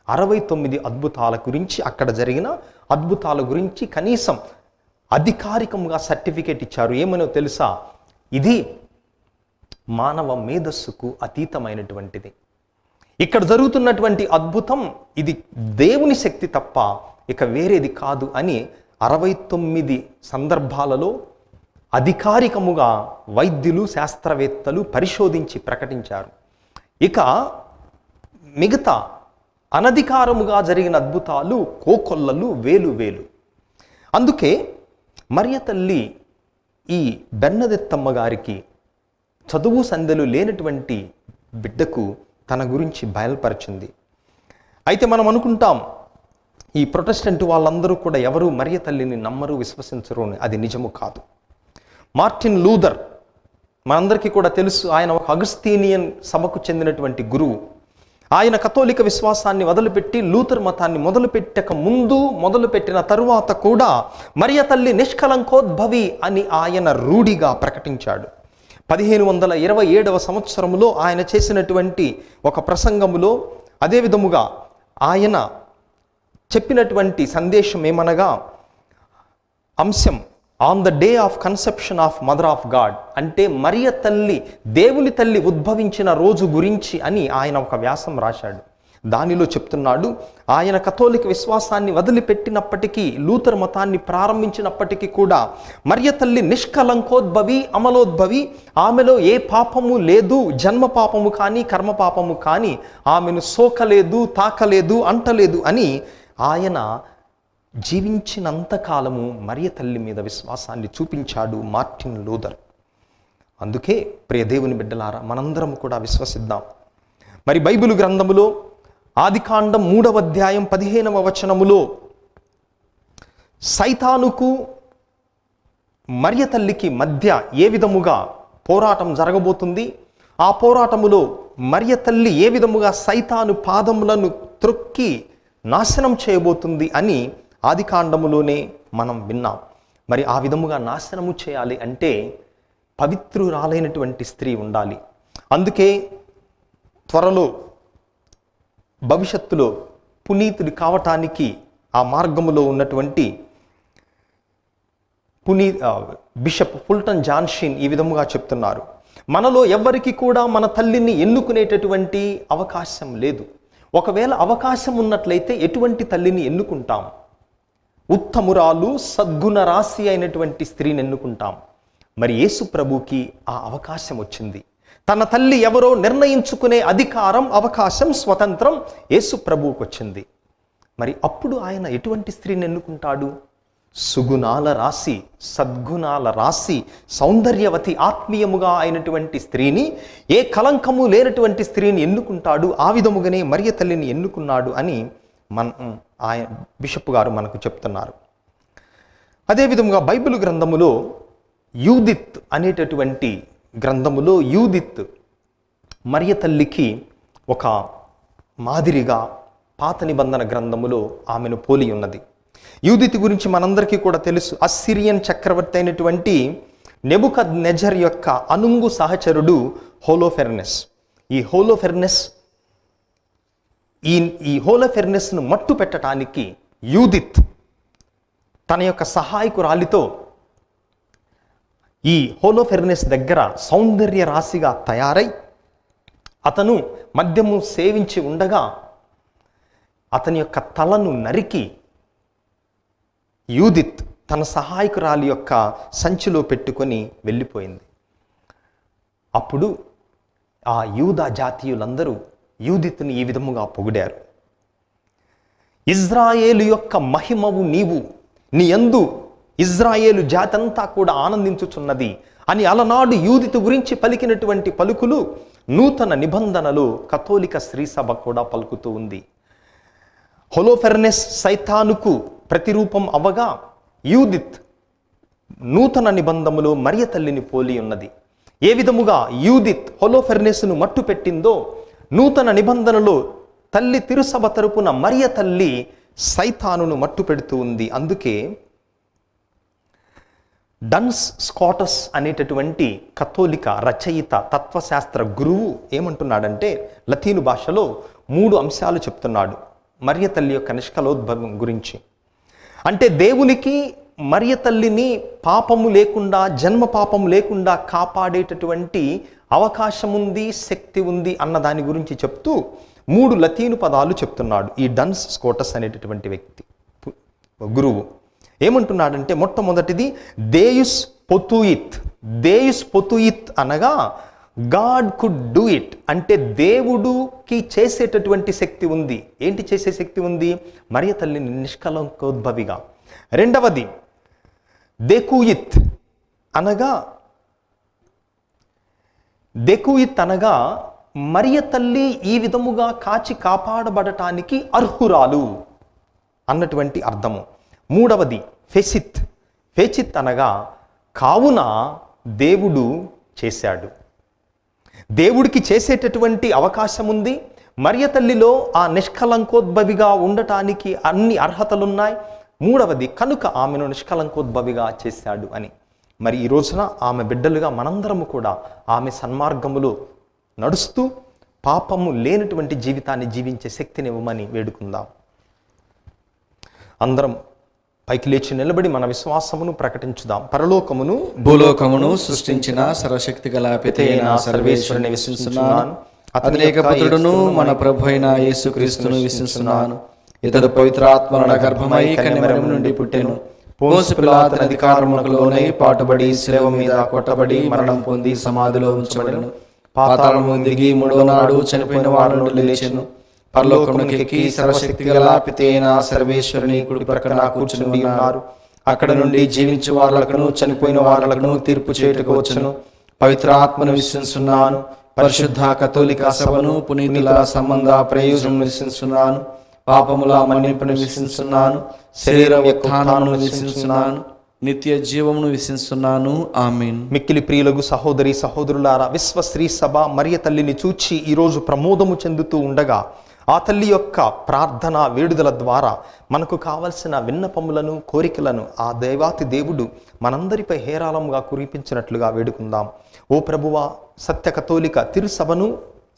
69 అద్భుతాల గురించి, అక్కడ జరిగిన అద్భుతాల గురించి కనీసం అధికారికంగా సర్టిఫికేట్ ఇచ్చారు. ఏమనో తెలుసా? ఇది మానవ మేధస్సుకు అతీతమైనటువంటిది. ఇక్కడ జరుగుతున్నటువంటి అద్భుతం ఇది దేవుని శక్తి తప్ప ఇక వేరేది కాదు అని 69 సందర్భాలలో అధికారికముగా వైద్యులు, శాస్త్రవేత్తలు పరిశోధించి ప్రకటించారు. ఇక మిగతా అనధికారముగా జరిగిన అద్భుతాలు కోకొల్లలు, వేలు వేలు. అందుకే మరియ తల్లి ఈ బెర్నదెత్తమ్మ గారికి చదువు సంధ్యలు లేనటువంటి బిడ్డకు తన గురించి బయలుపరిచింది. అయితే మనం అనుకుంటాం ఈ ప్రొటెస్టెంట్ వాళ్ళందరూ కూడా ఎవరు మరియ తల్లిని నమ్మరు, విశ్వసించరు అని. అది నిజము కాదు. మార్టిన్ లూథర్ మనందరికీ కూడా తెలుసు. ఆయన ఒక అగస్తీనియన్ సభకు చెందినటువంటి గురువు. ఆయన కథోలిక విశ్వాసాన్ని వదిలిపెట్టి లూథర్ మతాన్ని మొదలుపెట్టక ముందు, మొదలుపెట్టిన తరువాత కూడా మరియ తల్లి నిష్కలంకోద్భవి అని ఆయన రూఢిగా ప్రకటించాడు. 1527వ సంవత్సరంలో ఆయన చేసినటువంటి ఒక ప్రసంగములో అదే విధముగా ఆయన చెప్పినటువంటి సందేశం ఏమనగా, అంశం on the day of conception of mother of god, అంటే మరియ తల్లి, దేవుని తల్లి ఉద్భవించిన రోజు గురించి అని ఆయన ఒక వ్యాసం రాశాడు. దానిలో చెప్తున్నాడు, ఆయన కథోలిక విశ్వాసాన్ని వదిలిపెట్టినప్పటికీ, లూథర్ మతాన్ని ప్రారంభించినప్పటికీ కూడా మరియ తల్లి నిష్కలంకోద్భవి, అమలోద్భవి. ఆమెలో ఏ పాపము లేదు, జన్మ పాపము కానీ కర్మ పాపము కానీ ఆమెను సోకలేదు, తాకలేదు, అంటలేదు అని ఆయన జీవించినంతకాలము మరియ తల్లి మీద విశ్వాసాన్ని చూపించాడు మార్టిన్ లూథర్. అందుకే ప్రియ దేవుని బిడ్డలారా, మనందరం కూడా విశ్వసిద్దాం. మరి బైబిలు గ్రంథములో ఆదికాండం 3వ అధ్యాయం 15వ వచనములో సైతానుకు మరియ తల్లికి మధ్య ఏ విధముగా పోరాటం జరగబోతుంది, ఆ పోరాటములో మరియ తల్లి ఏ విధముగా సైతాను పాదములను త్రొక్కి నాశనం చేయబోతుంది అని ఆదికాండములోనే మనం విన్నాం. మరి ఆ విధముగా నాశనము చేయాలి అంటే పవిత్రురాలైనటువంటి స్త్రీ ఉండాలి. అందుకే త్వరలో భవిష్యత్తులో పునీతుడు కావటానికి ఆ మార్గములో ఉన్నటువంటి బిషప్ ఫుల్టన్ జాన్షిన్ ఈ విధముగా చెప్తున్నారు, మనలో ఎవ్వరికి కూడా మన తల్లిని ఎన్నుకునేటటువంటి అవకాశం లేదు. ఒకవేళ అవకాశం ఉన్నట్లయితే ఎటువంటి తల్లిని ఎన్నుకుంటాం? ఉత్తమురాలు, సద్గుణ రాశి అయినటువంటి స్త్రీని ఎన్నుకుంటాం. మరి యేసు ప్రభుకి ఆ అవకాశం వచ్చింది. తన తల్లి ఎవరో నిర్ణయించుకునే అధికారం, అవకాశం, స్వతంత్రం యేసు ప్రభువుకు వచ్చింది. మరి అప్పుడు ఆయన ఎటువంటి స్త్రీని ఎన్నుకుంటాడు? సుగుణాల రాశి, సద్గుణాల రాశి, సౌందర్యవతి, ఆత్మీయముగా అయినటువంటి స్త్రీని, ఏ కలంకము లేనటువంటి స్త్రీని ఎన్నుకుంటాడు. ఆ విధముగానే మరియ తల్లిని ఎన్నుకున్నాడు అని ఆయన బిషప్ గారు మనకు చెప్తున్నారు. అదేవిధముగా బైబిల్ గ్రంథములో యూదిత్ అనేటటువంటి గ్రంథములో యూదిత్ మరియ తల్లికి ఒక మాదిరిగా పాత నిబంధన గ్రంథములో ఆమెను పోలి ఉన్నది. యూదిత్ గురించి మనందరికీ కూడా తెలుసు. అస్సిరియన్ చక్రవర్తి అయినటువంటి నెబుకద్నెజర్ యొక్క అనుంగు సహచరుడు హోలోఫెర్నెస్. ఈ హోలోఫెర్నెస్ను మట్టు పెట్టడానికి యూదిత్ తన యొక్క సహాయకురాలితో ఈ హోలోఫెర్నెస్ దగ్గర సౌందర్య రాశిగా తయారై అతను మద్యము సేవించి ఉండగా అతని యొక్క తలను నరికి యూదిత్ తన సహాయకురాలి యొక్క సంచిలో పెట్టుకొని వెళ్ళిపోయింది. అప్పుడు ఆ యూదా జాతీయులందరూ యూదిత్ని ఈ విధముగా పొగిడారు. ఇజ్రాయేలు యొక్క మహిమవు నీవు, నీ యందు ఇజ్రాయేలు జాతంతా కూడా ఆనందించుచున్నది అని అలనాడు యూదితు గురించి పలికినటువంటి పలుకులు నూతన నిబంధనలు కథోలిక స్త్రీ సభ కూడా పలుకుతూ ఉంది. హోలోఫెర్నెస్ సైతానుకు ప్రతిరూపం అవగా యూదిత్ నూతన నిబంధనలో మరియ తల్లిని పోలి ఉన్నది. ఏ విధముగా యూదిత్ హోలోఫెర్నెస్ను మట్టు పెట్టిందో నూతన నిబంధనలో తల్లి తిరుసభ తరపున మరియ తల్లి సైతానును మట్టు పెడుతూ ఉంది. అందుకే డన్స్ స్కాటస్ అనేటటువంటి కథోలిక రచయిత, తత్వశాస్త్ర గురువు ఏమంటున్నాడంటే లతీను భాషలో 3 అంశాలు చెప్తున్నాడు. మరియ తల్లి యొక్క నిష్కలోద్భవం గురించి. అంటే దేవునికి మరియ తల్లిని పాపము లేకుండా, జన్మ పాపము లేకుండా కాపాడేటటువంటి అవకాశం ఉంది, శక్తి ఉంది అన్న దాని గురించి చెప్తూ 3 లతీను పదాలు చెప్తున్నాడు ఈ డన్స్ స్కోటస్ అనేటటువంటి వ్యక్తి గురువు. ఏమంటున్నాడంటే మొట్టమొదటిది దేయుస్ పొతుయిత్. దేయుస్ పొతుయిత్ అనగా గాడ్ కుడ్ డూ ఇట్, అంటే దేవుడుకి చేసేటటువంటి శక్తి ఉంది. ఏంటి చేసే శక్తి ఉంది? మరియ తల్లిని నిష్కలంకోద్భవిగా. రెండవది దెకుయిత్ అనగా మరియ తల్లి ఈ విధముగా కాచి కాపాడబడటానికి అర్హురాలు అన్నటువంటి అర్థము. మూడవది ఫెసిత్. ఫెచిత్ అనగా కావున దేవుడు చేశాడు. దేవుడికి చేసేటటువంటి అవకాశం ఉంది. మరియ తల్లిలో ఆ నిష్కలంకోద్భవిగా ఉండటానికి అన్ని అర్హతలున్నాయి. మూడవది కనుక ఆమెను నిష్కలంకోద్భవిగా చేశాడు అని. మరి ఈ రోజున ఆమె బిడ్డలుగా మనందరము కూడా ఆమె సన్మార్గములో నడుస్తూ పాపము లేనటువంటి జీవితాన్ని జీవించే శక్తిని ఇవ్వమని వేడుకుందాం. అందరం పైకి లేచి నిలబడి మన విశ్వాసమును ప్రకటించుదాం. పరలోకమును భూలోకమును సృష్టించిన సర్వశక్తి గల పితైన సర్వేశ్వరుని విశ్వసిస్తున్నాను. అతని ఏకపుత్రుడును మన ప్రభు అయిన యేసుక్రీస్తును విశ్వసిస్తున్నాను. ఇతడు పవిత్రాత్మల గర్భమై కన్యమరియము నుండి పుట్టెను. పోన్సు పిలాతు అధికారములకు లోనై పాటుబడి శిలువ మీద కొట్టబడి మరణం పొంది సమాధిలో ఉంచబడెను. పాతాళము దిగి 3వ నాడు చనిపోయిన వారి నుండి లేచెను. పరలోకమునకు ఎక్కి సర్వశక్తి గల పితైన సర్వేశ్వరుని కుడి ప్రక్కన కూర్చుని ఉన్నారు. అక్కడ నుండి జీవించే వారులకును చనిపోయిన వారులకును తీర్పు చేయుటకు వచ్చును. పవిత్ర ఆత్మను విశ్వసిస్తున్నాను. పరిశుద్ధ కథోలిక సభను, పునీతుల సంబంధ ప్రయోజనం విశ్వసిస్తున్నాను. పాపముల మన్నింపును విశ్వసిస్తున్నాను. శరీర ఉత్థానమును విశ్వసిస్తున్నాను. నిత్య జీవమును విశ్వసిస్తున్నాను. ఆమేన్. మిక్కిలి ప్రియులకు సహోదరి సహోదరులారా, విశ్వ స్త్రీ సభ మరియ తల్లిని చూచి ఈరోజు ప్రమోదము చెందుతూ ఉండగా ఆ తల్లి యొక్క ప్రార్థన వేడుదల ద్వారా మనకు కావలసిన విన్నపములను, కోరికలను ఆ దేవాతి దేవుడు మనందరిపై హేరాళముగా కురిపించినట్లుగా వేడుకుందాం. ఓ ప్రభువా, సత్య కథోలిక తిరుసభను,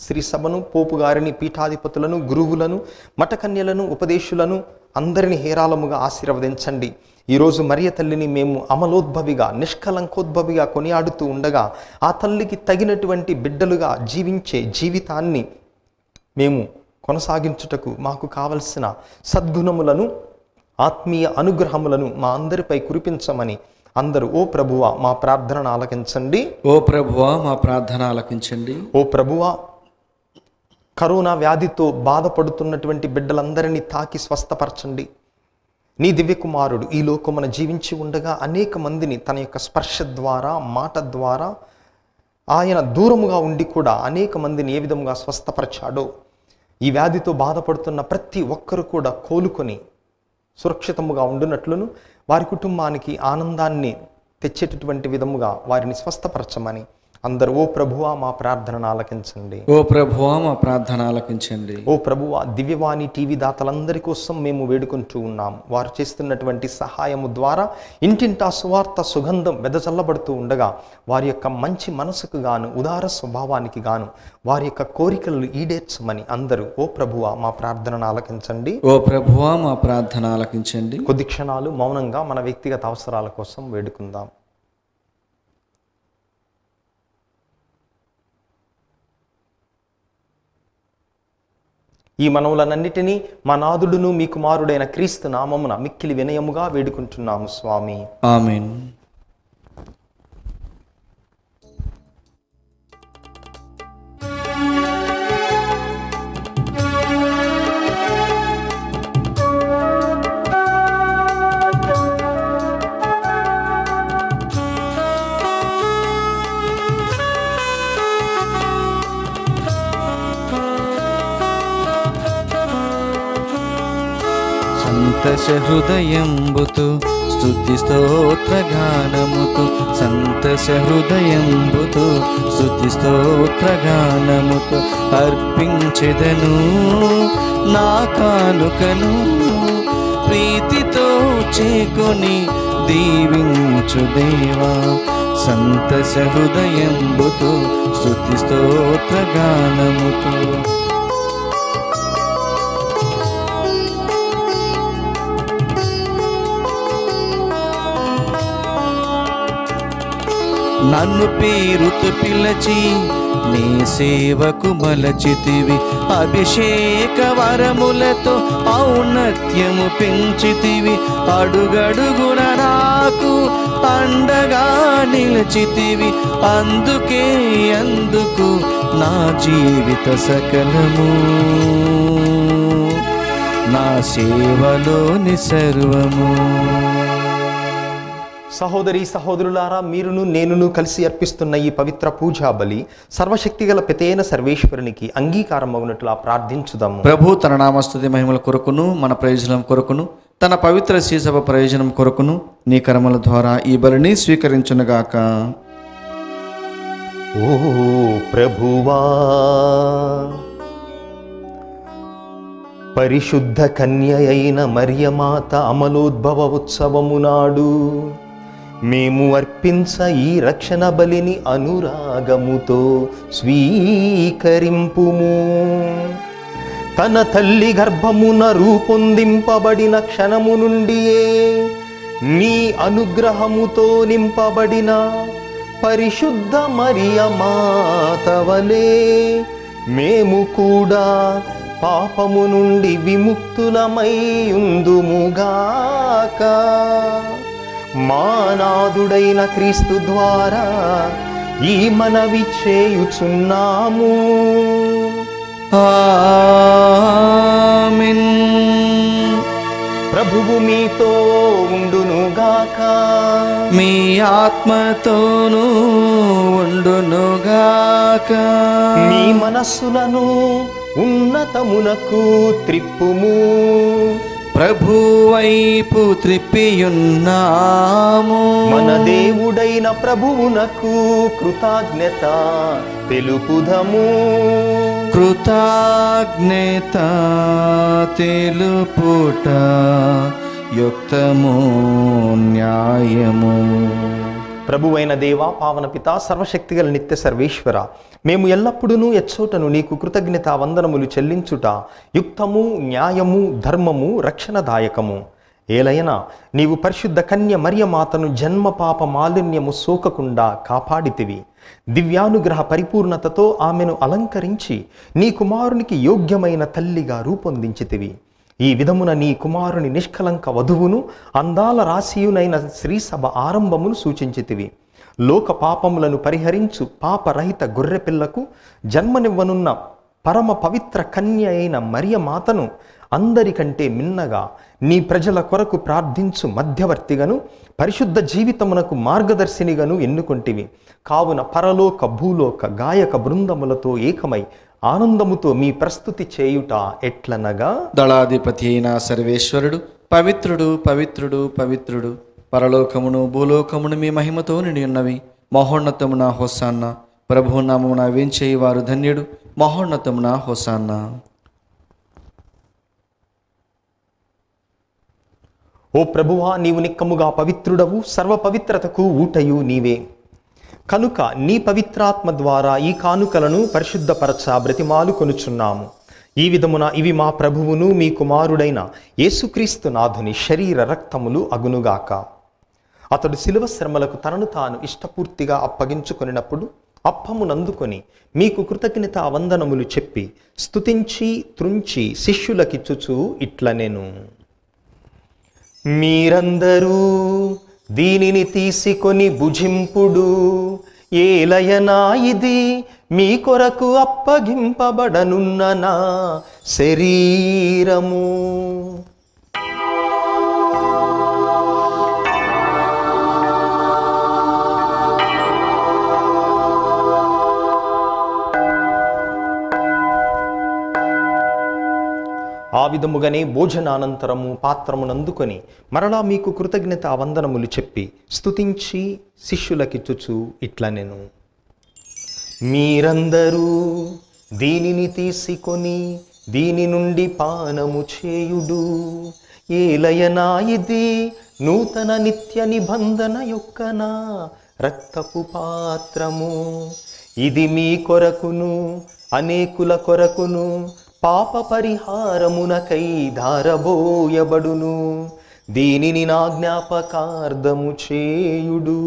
శ్రీ సభను, పోపు గారిని, పీఠాధిపతులను, గురువులను, మఠకన్యలను, ఉపదేశులను అందరినీ హేరాళముగా ఆశీర్వదించండి. ఈరోజు మరియ తల్లిని మేము అమలోద్భవిగా, నిష్కలంకోద్భవిగా కొనియాడుతూ ఉండగా ఆ తల్లికి తగినటువంటి బిడ్డలుగా జీవించే జీవితాన్ని మేము కొనసాగించుటకు మాకు కావలసిన సద్గుణములను, ఆత్మీయ అనుగ్రహములను మా అందరిపై కురిపించమని అందరూ ఓ ప్రభువా మా ప్రార్థనను ఆలకించండి. ఓ ప్రభువా మా ప్రార్థన ఆలకించండి. ఓ ప్రభువా, కరోనా వ్యాధితో బాధపడుతున్నటువంటి బిడ్డలందరినీ తాకి స్వస్థపరచండి. నీ దివ్యకుమారుడు ఈ లోకమున జీవించి ఉండగా అనేక మందిని తన యొక్క స్పర్శ ద్వారా, మాట ద్వారా ఆయన దూరముగా ఉండి కూడా అనేక మందిని ఏ విధముగా స్వస్థపరచాడో ఈ వ్యాధితో బాధపడుతున్న ప్రతి ఒక్కరు కూడా కోలుకొని సురక్షితముగా ఉండునట్లును వారి కుటుంబానికి ఆనందాన్ని తెచ్చేటటువంటి విధముగా వారిని స్వస్థపరచమని అందరూ ఓ ప్రభువా మా ప్రార్థనను ఆలకించండి. ఓ ప్రభువా మా ప్రార్థన ఆలకించండి. ఓ ప్రభువా, దివ్యవాణి టీవీ దాతలందరి కోసం మేము వేడుకుంటూ ఉన్నాం. వారు చేస్తున్నటువంటి సహాయము ద్వారా ఇంటింటా సువార్త సుగంధం వెదజల్లబడుతూ ఉండగా వారి యొక్క మంచి మనసుకు గాను, ఉదార స్వభావానికి గాను వారి యొక్క కోరికలను ఈడేర్చమని అందరూ ఓ ప్రభువా మా ప్రార్థనను ఆలకించండి. ఓ ప్రభువా మా ప్రార్థన ఆలకించండి. కొద్ది క్షణాలు మౌనంగా మన వ్యక్తిగత అవసరాల కోసం వేడుకుందాం. ఈ మనవులనన్నిటినీ మా నాథుడును మీ కుమారుడైన క్రీస్తు నామమున మిక్కిలి వినయముగా వేడుకుంటున్నాము స్వామి. ఆమేన్. సంతోష హృదయంబుతు స్తుతి స్తోత్ర గానముతు, సంతోష హృదయంబుతు స్తుతి స్తోత్ర గానముతు అర్పించెదను నా కానుకను, ప్రీతితో చేకొని దీవించు దేవా. సంతోష హృదయంబుతు స్తుతి స్తోత్ర గానముతు. నన్ను పేరుతో పిలచి నీ సేవకు మలచితివి. అభిషేక వరములతో ఔన్నత్యము పెంచితివి. అడుగడుగున నాకు అండగా నిలిచితివి. అందుకు నా జీవిత సకలము, నా సేవలోని సర్వము. సహోదరి సహోదరులారా, మీరును నేనును కలిసి అర్పిస్తున్న ఈ పవిత్ర పూజా బలి సర్వశక్తిగల పితైన సర్వేశ్వరునికి అంగీకారమగునట్లా ప్రార్థించుదాము. ప్రభు తన నామస్తుతి మహిమల కొరకును మన ప్రయోజనం కొరకును తన పవిత్ర శ్రీసభ ప్రయోజనం కొరకును నీ కర్మల ద్వారా ఈ బలిని స్వీకరించునుగాక. ఓ ప్రభువా, పరిశుద్ధ కన్య అయిన మరియమాత అమలోద్భవ ఉత్సవము నాడు మేము అర్పించ ఈ రక్షణ బలిని అనురాగముతో స్వీకరింపుము. తన తల్లి గర్భమున రూపొందింపబడిన క్షణము నుండియే నీ అనుగ్రహముతో నింపబడిన పరిశుద్ధ మరియమాత వలె మేము కూడా పాపము నుండి విముక్తులమై ఉందుముగాక. మా నాథుడైన క్రీస్తు ద్వారా ఈ మనవి చేయుచున్నాము. ఆమేన్. ప్రభువు మీతో ఉండునుగాక. మీ ఆత్మతోనూ ఉండునుగాక. మీ మనస్సులను ఉన్నతమునకు త్రిప్పుము. ప్రభు వైపు త్రిప్పియున్నాము. మన దేవుడైన ప్రభువునకు కృతజ్ఞత తెలుపుదము. కృతజ్ఞత తెలుపుట యుక్తము, న్యాయము. ప్రభువైన దేవా, పావన పిత, సర్వశక్తిగల నిత్య సర్వేశ్వర, మేము ఎల్లప్పుడూ ఎచ్చోటను నీకు కృతజ్ఞత వందనములు చెల్లించుట యుక్తము, న్యాయము, ధర్మము, రక్షణదాయకము. ఏలైనా నీవు పరిశుద్ధ కన్య మరియమాతను జన్మ పాప మాలిన్యము సోకకుండా కాపాడితివి. దివ్యానుగ్రహ పరిపూర్ణతతో ఆమెను అలంకరించి నీ కుమారునికి యోగ్యమైన తల్లిగా రూపొందించితివి. ఈ విధమున నీ కుమారుని నిష్కలంక వధువును అందాల రాశియునైన శ్రీసభ ఆరంభమును సూచించితివి. లోక పాపములను పరిహరించు పాపరహిత గొర్రెపిల్లకు జన్మనివ్వనున్న పరమ పవిత్ర కన్య అయిన మరియమాతను అందరికంటే మిన్నగా నీ ప్రజల కొరకు ప్రార్థించు మధ్యవర్తిగను పరిశుద్ధ జీవితమునకు మార్గదర్శినిగను ఎన్నుకొంటివి. కావున పరలోక భూలోక గాయక బృందములతో ఏకమై ఆనందముతో మీ ప్రస్తుతి చేయుట ఎట్లనగా, దళాధిపతి అయిన సర్వేశ్వరుడు పవిత్రుడు పవిత్రుడు పవిత్రుడు, పరలోకమును భూలోకమును మీ మహిమతో నిండి ఉన్నవి. మహోన్నతమున హోసాన్న. ప్రభు నామమున వేంచేయి వారు ధన్యుడు. మహోన్నతమున హోసాన్న. ఓ ప్రభువా, నీవు నిక్కముగా పవిత్రుడవు, సర్వ పవిత్రతకు ఊటయు నీవే. కనుక నీ పవిత్రాత్మ ద్వారా ఈ కానుకలను పరిశుద్ధపరచ బ్రతిమాలు కొనుచున్నాము. ఈ విధమున ఇవి మా ప్రభువును మీ కుమారుడైన యేసుక్రీస్తు నాథుని శరీర రక్తములు అగునుగాక. అతడు శిలువ శ్రమలకు తనను తాను ఇష్టపూర్తిగా అప్పగించుకొనినప్పుడు అప్పమునందుకొని మీకు కృతజ్ఞత వందనములు చెప్పి స్తుతించి త్రుంచి శిష్యులకిచ్చుచు ఇట్లనెను, మీరందరూ దీనిని తీసుకొని భుజింపుడు. ఏలయనా ఇది మీ కొరకు అప్పగింపబడనున్న నా శరీరము. ఆ విధముగానే భోజనానంతరము పాత్రమునందుకొని మరలా మీకు కృతజ్ఞత వందనములు చెప్పి స్తుతించి శిష్యులకిచ్చుచు ఇట్లనెను, మీరందరూ దీనిని తీసుకొని దీని నుండి పానము చేయుడు. ఏలయనా ఇది నూతన నిత్య నిబంధన యొక్క నా రక్తపు పాత్రము. ఇది మీ కొరకును అనేకుల కొరకును పాప పరిహారమునకై ధారబోయబడును. దీనిని నా జ్ఞాపకార్థము చేయుడు.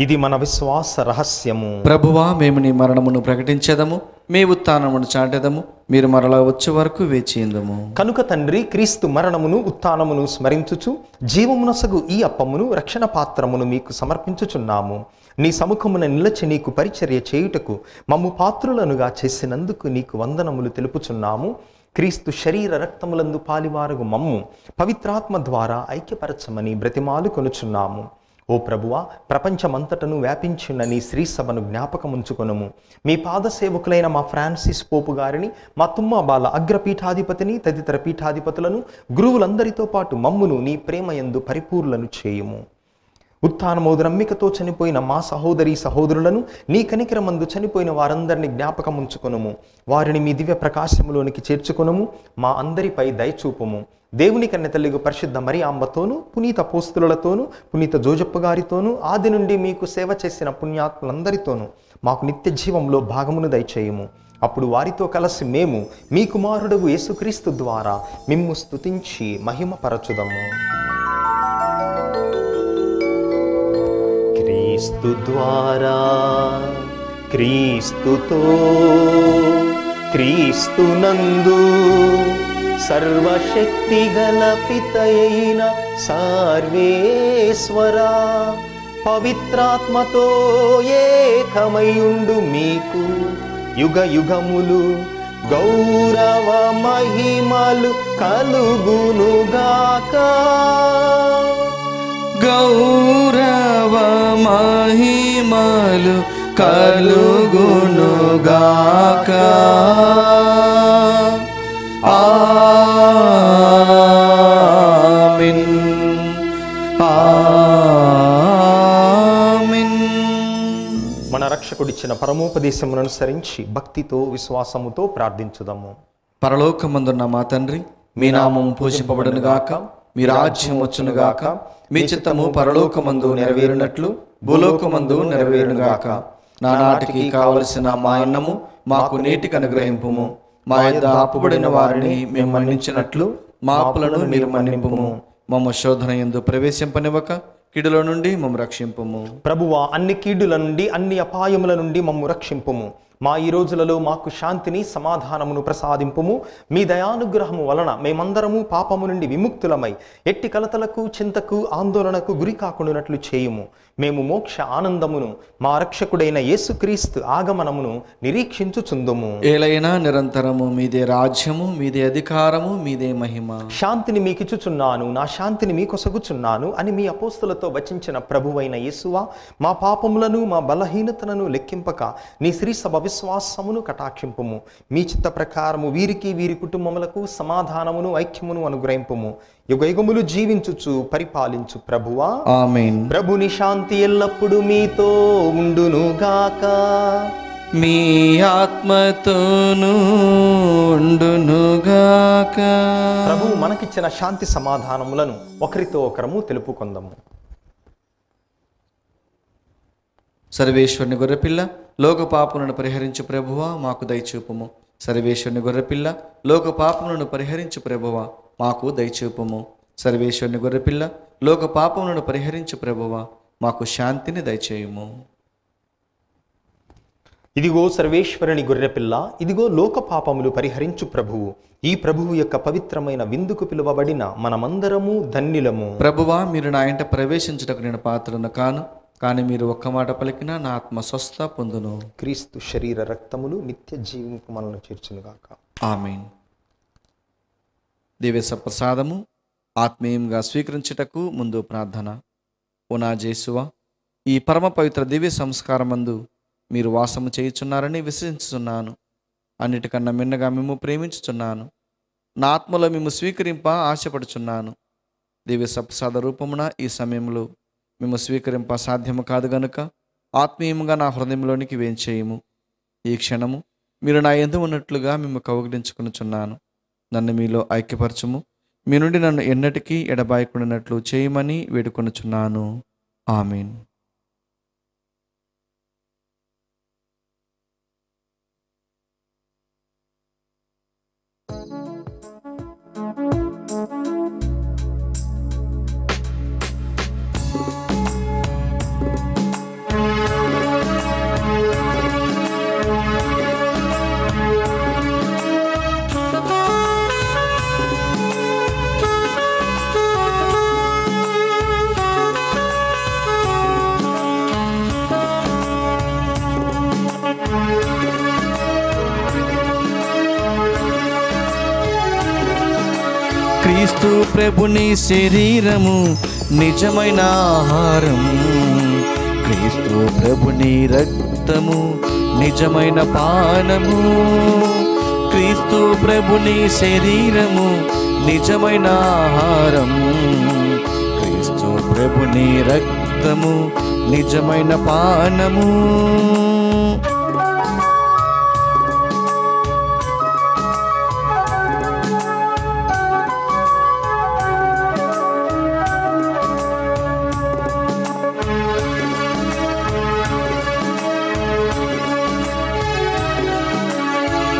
ఇది మన విశ్వాస రహస్యము. ప్రభువా, మేము నీ మరణమును ప్రకటించేదము, మీ ఉత్థానమును చాటెదము, మీరు మరలా వచ్చే వరకు వేచియుందుము. కనుక తండ్రి, క్రీస్తు మరణమును ఉత్థానమును స్మరించుచు జీవమునసగు ఈ అప్పమును రక్షణ పాత్రమును మీకు సమర్పించుచున్నాము. నీ సముఖమున నిలచి నీకు పరిచర్య చేయుటకు మమ్ము పాత్రులనుగా చేసినందుకు నీకు వందనములు తెలుపుచున్నాము. క్రీస్తు శరీర రక్తములందు పాలివారగు మమ్ము పవిత్రాత్మ ద్వారా ఐక్యపరచమని బ్రతిమాలు కొనుచున్నాము. ఓ ప్రభువా, ప్రపంచమంతటను వ్యాపించిన నీ శ్రీ సభను జ్ఞాపకముంచుకొనుము. మీ పాద సేవకులైన మా ఫ్రాన్సిస్ పోపు గారిని, మా తుమ్మబాల అగ్రపీఠాధిపతిని, తదితర పీఠాధిపతులను, గురువులందరితో పాటు మమ్మును నీ ప్రేమయందు పరిపూర్ణను చేయుము. ఉత్థానమోదు నమ్మికతో చనిపోయిన మా సహోదరి సహోదరులను, నీ కనికరమందు చనిపోయిన వారందరినీ జ్ఞాపకముంచుకొనుము. వారిని మీ దివ్య ప్రకాశములోనికి చేర్చుకొనుము. మా అందరిపై దయచూపుము. దేవుని కన్య తల్లిగు పరిశుద్ధ మరియాంబతోను, పునీత అపోస్తలులతోను, పునీత జోజప్ప గారితోనూ, ఆది నుండి మీకు సేవ చేసిన పుణ్యాత్ములందరితోనూ మాకు నిత్య జీవంలో భాగమును దయచేయము. అప్పుడు వారితో కలిసి మేము మీ కుమారుడగు యేసుక్రీస్తు ద్వారా మిమ్ము స్తుతించి మహిమపరచుదము. క్రీస్తు ద్వారా, క్రీస్తుతో, క్రీస్తునందు సర్వశక్తి గల పితయైన సర్వేశ్వరా, పవిత్రాత్మతో ఏకమయుండు మీకు యుగ యుగములు గౌరవ మహిమలు కలుగునుగాక. గౌరవ మహిమలు కలుగునుగాక. ఆమేన్. ఆమేన్. మన రక్షకుడిచ్చిన పరమోపదేశమును అనుసరించి భక్తితో విశ్వాసముతో ప్రార్థించుదాము. పరలోకమందున్న మా తండ్రి, మీ నామము పూజింపబడును గాక, మీ రాజ్యం వచ్చును గాక, మీ చిత్తము పరలోకమందు నెరవేరునట్లు భూలోకమందు నెరవేరును గాక. నానాటికి కావలసిన మా అన్నము మాకు నేటికి అనుగ్రహింపుము. మా యొద్ద అప్పుబడిన వారిని మేము మన్నించినట్లు మా అప్పులను మీరు మన్నింపుము. మమ్మ శోధన యందు ప్రవేశింపనివ్వక కీడుల నుండి మమ్ము రక్షింపుము. ప్రభువా, అన్ని కీడుల నుండి, అన్ని అపాయముల నుండి మమ్ము రక్షింపుము. మా ఈ రోజులలో మాకు శాంతిని, సమాధానమును ప్రసాదింపుము. మీ దయానుగ్రహము వలన మేమందరము పాపము నుండి విముక్తులమై ఎట్టి కలతలకు, చింతకు, ఆందోళనకు గురి కాకుండానట్లు చేయుము. మేము మోక్ష ఆనందమును, మా రక్షకుడైన యేసుక్రీస్తు ఆగమనమును నిరీక్షించుచుందుము. ఏలైనా నిరంతరము మీదే రాజ్యము, మీదే అధికారము, మీదే మహిమ. శాంతిని మీకిచ్చుచున్నాను, నా శాంతిని మీకొసగుచున్నాను అని మీ అపోస్తులతో వచించిన ప్రభువైన యేసువా, మా పాపములను, మా బలహీనతలను లెక్కింపక నీ శ్రీ సభ విశ్వాసమును కటాక్షింపుము. మీ చిత్త ప్రకారము వీరికి, వీరి కుటుంబములకు సమాధానమును, ఐక్యమును అనుగ్రహింపుము. యుగయుగములు జీవించుచు పరిపాలించు ప్రభువా. ఆమేన్. ప్రభుని శాంతి ఎల్లప్పుడు మీతో ఉండునుగాక. మీ ఆత్మతోనూ ఉండునుగాక. ప్రభువు మనకిచ్చిన శాంతి సమాధానములను ఒకరితో ఒకరము తెలుపుకొందము. సర్వేశ్వరుని గొర్రెపిల్ల, లోక పాపములను పరిహరించు ప్రభువా, మాకు దయచూపుము. సర్వేశ్వరుని గొర్రెపిల్ల, లోక పాపములను పరిహరించు ప్రభువా, మాకు దయచూపుము. సర్వేశ్వరుని గొర్రెపిల్ల, లోక పాపములను పరిహరించు ప్రభువా, మాకు శాంతిని దయచేయుము. ఇదిగో సర్వేశ్వరుని గొర్రెపిల్ల, ఇదిగో లోక పాపములు పరిహరించు ప్రభువు. ఈ ప్రభువు యొక్క పవిత్రమైన విందుకు పిలువబడిన మనమందరము ధన్యులము. ప్రభువా, మీరు నా ఇంట ప్రవేశించుటకు నేను పాత్రను కాను, కానీ మీరు ఒక్క మాట పలికినా నా ఆత్మ స్వస్థ పొందును. క్రీస్తు శరీర రక్తములు నిత్య జీవింపు మనల్ని చేర్చునుగాక. ఆమేన్. దివ్య సప్రసాదము ఆత్మీయంగా స్వీకరించుటకు ముందు ప్రార్థన. ఓ నా జేసువా, ఈ పరమ పవిత్ర దివ్య సంస్కారమందు మీరు వాసము చేయుచున్నారని విశ్వసించుచున్నాను. అన్నిటికన్నా మిన్నగా మేము ప్రేమించుచున్నాను. నా ఆత్మలో మేము స్వీకరింప ఆశపడుచున్నాను. దివ్య సప్రసాద రూపమున ఈ సమయంలో మేము స్వీకరింప సాధ్యము కాదు గనుక ఆత్మీయంగా నా హృదయంలోనికి వేంచేయము. ఈ క్షణము మీరు నా యందు ఉన్నట్లుగా మేము కౌగిలించుకొనుచున్నాను. నన్ను మీలో ఐక్యపరచుము. మీ నుండి నన్ను ఎన్నటికీ ఎడబాయకుండానట్లు చేయమని వేడుకొనుచున్నాను. ఆమేన్. క్రీస్తు ప్రభుని శరీరము నిజమైన ఆహారం, క్రీస్తు ప్రభుని రక్తము నిజమైన పానము. క్రీస్తు ప్రభుని శరీరము నిజమైన ఆహారం, క్రీస్తు ప్రభుని రక్తము నిజమైన పానము.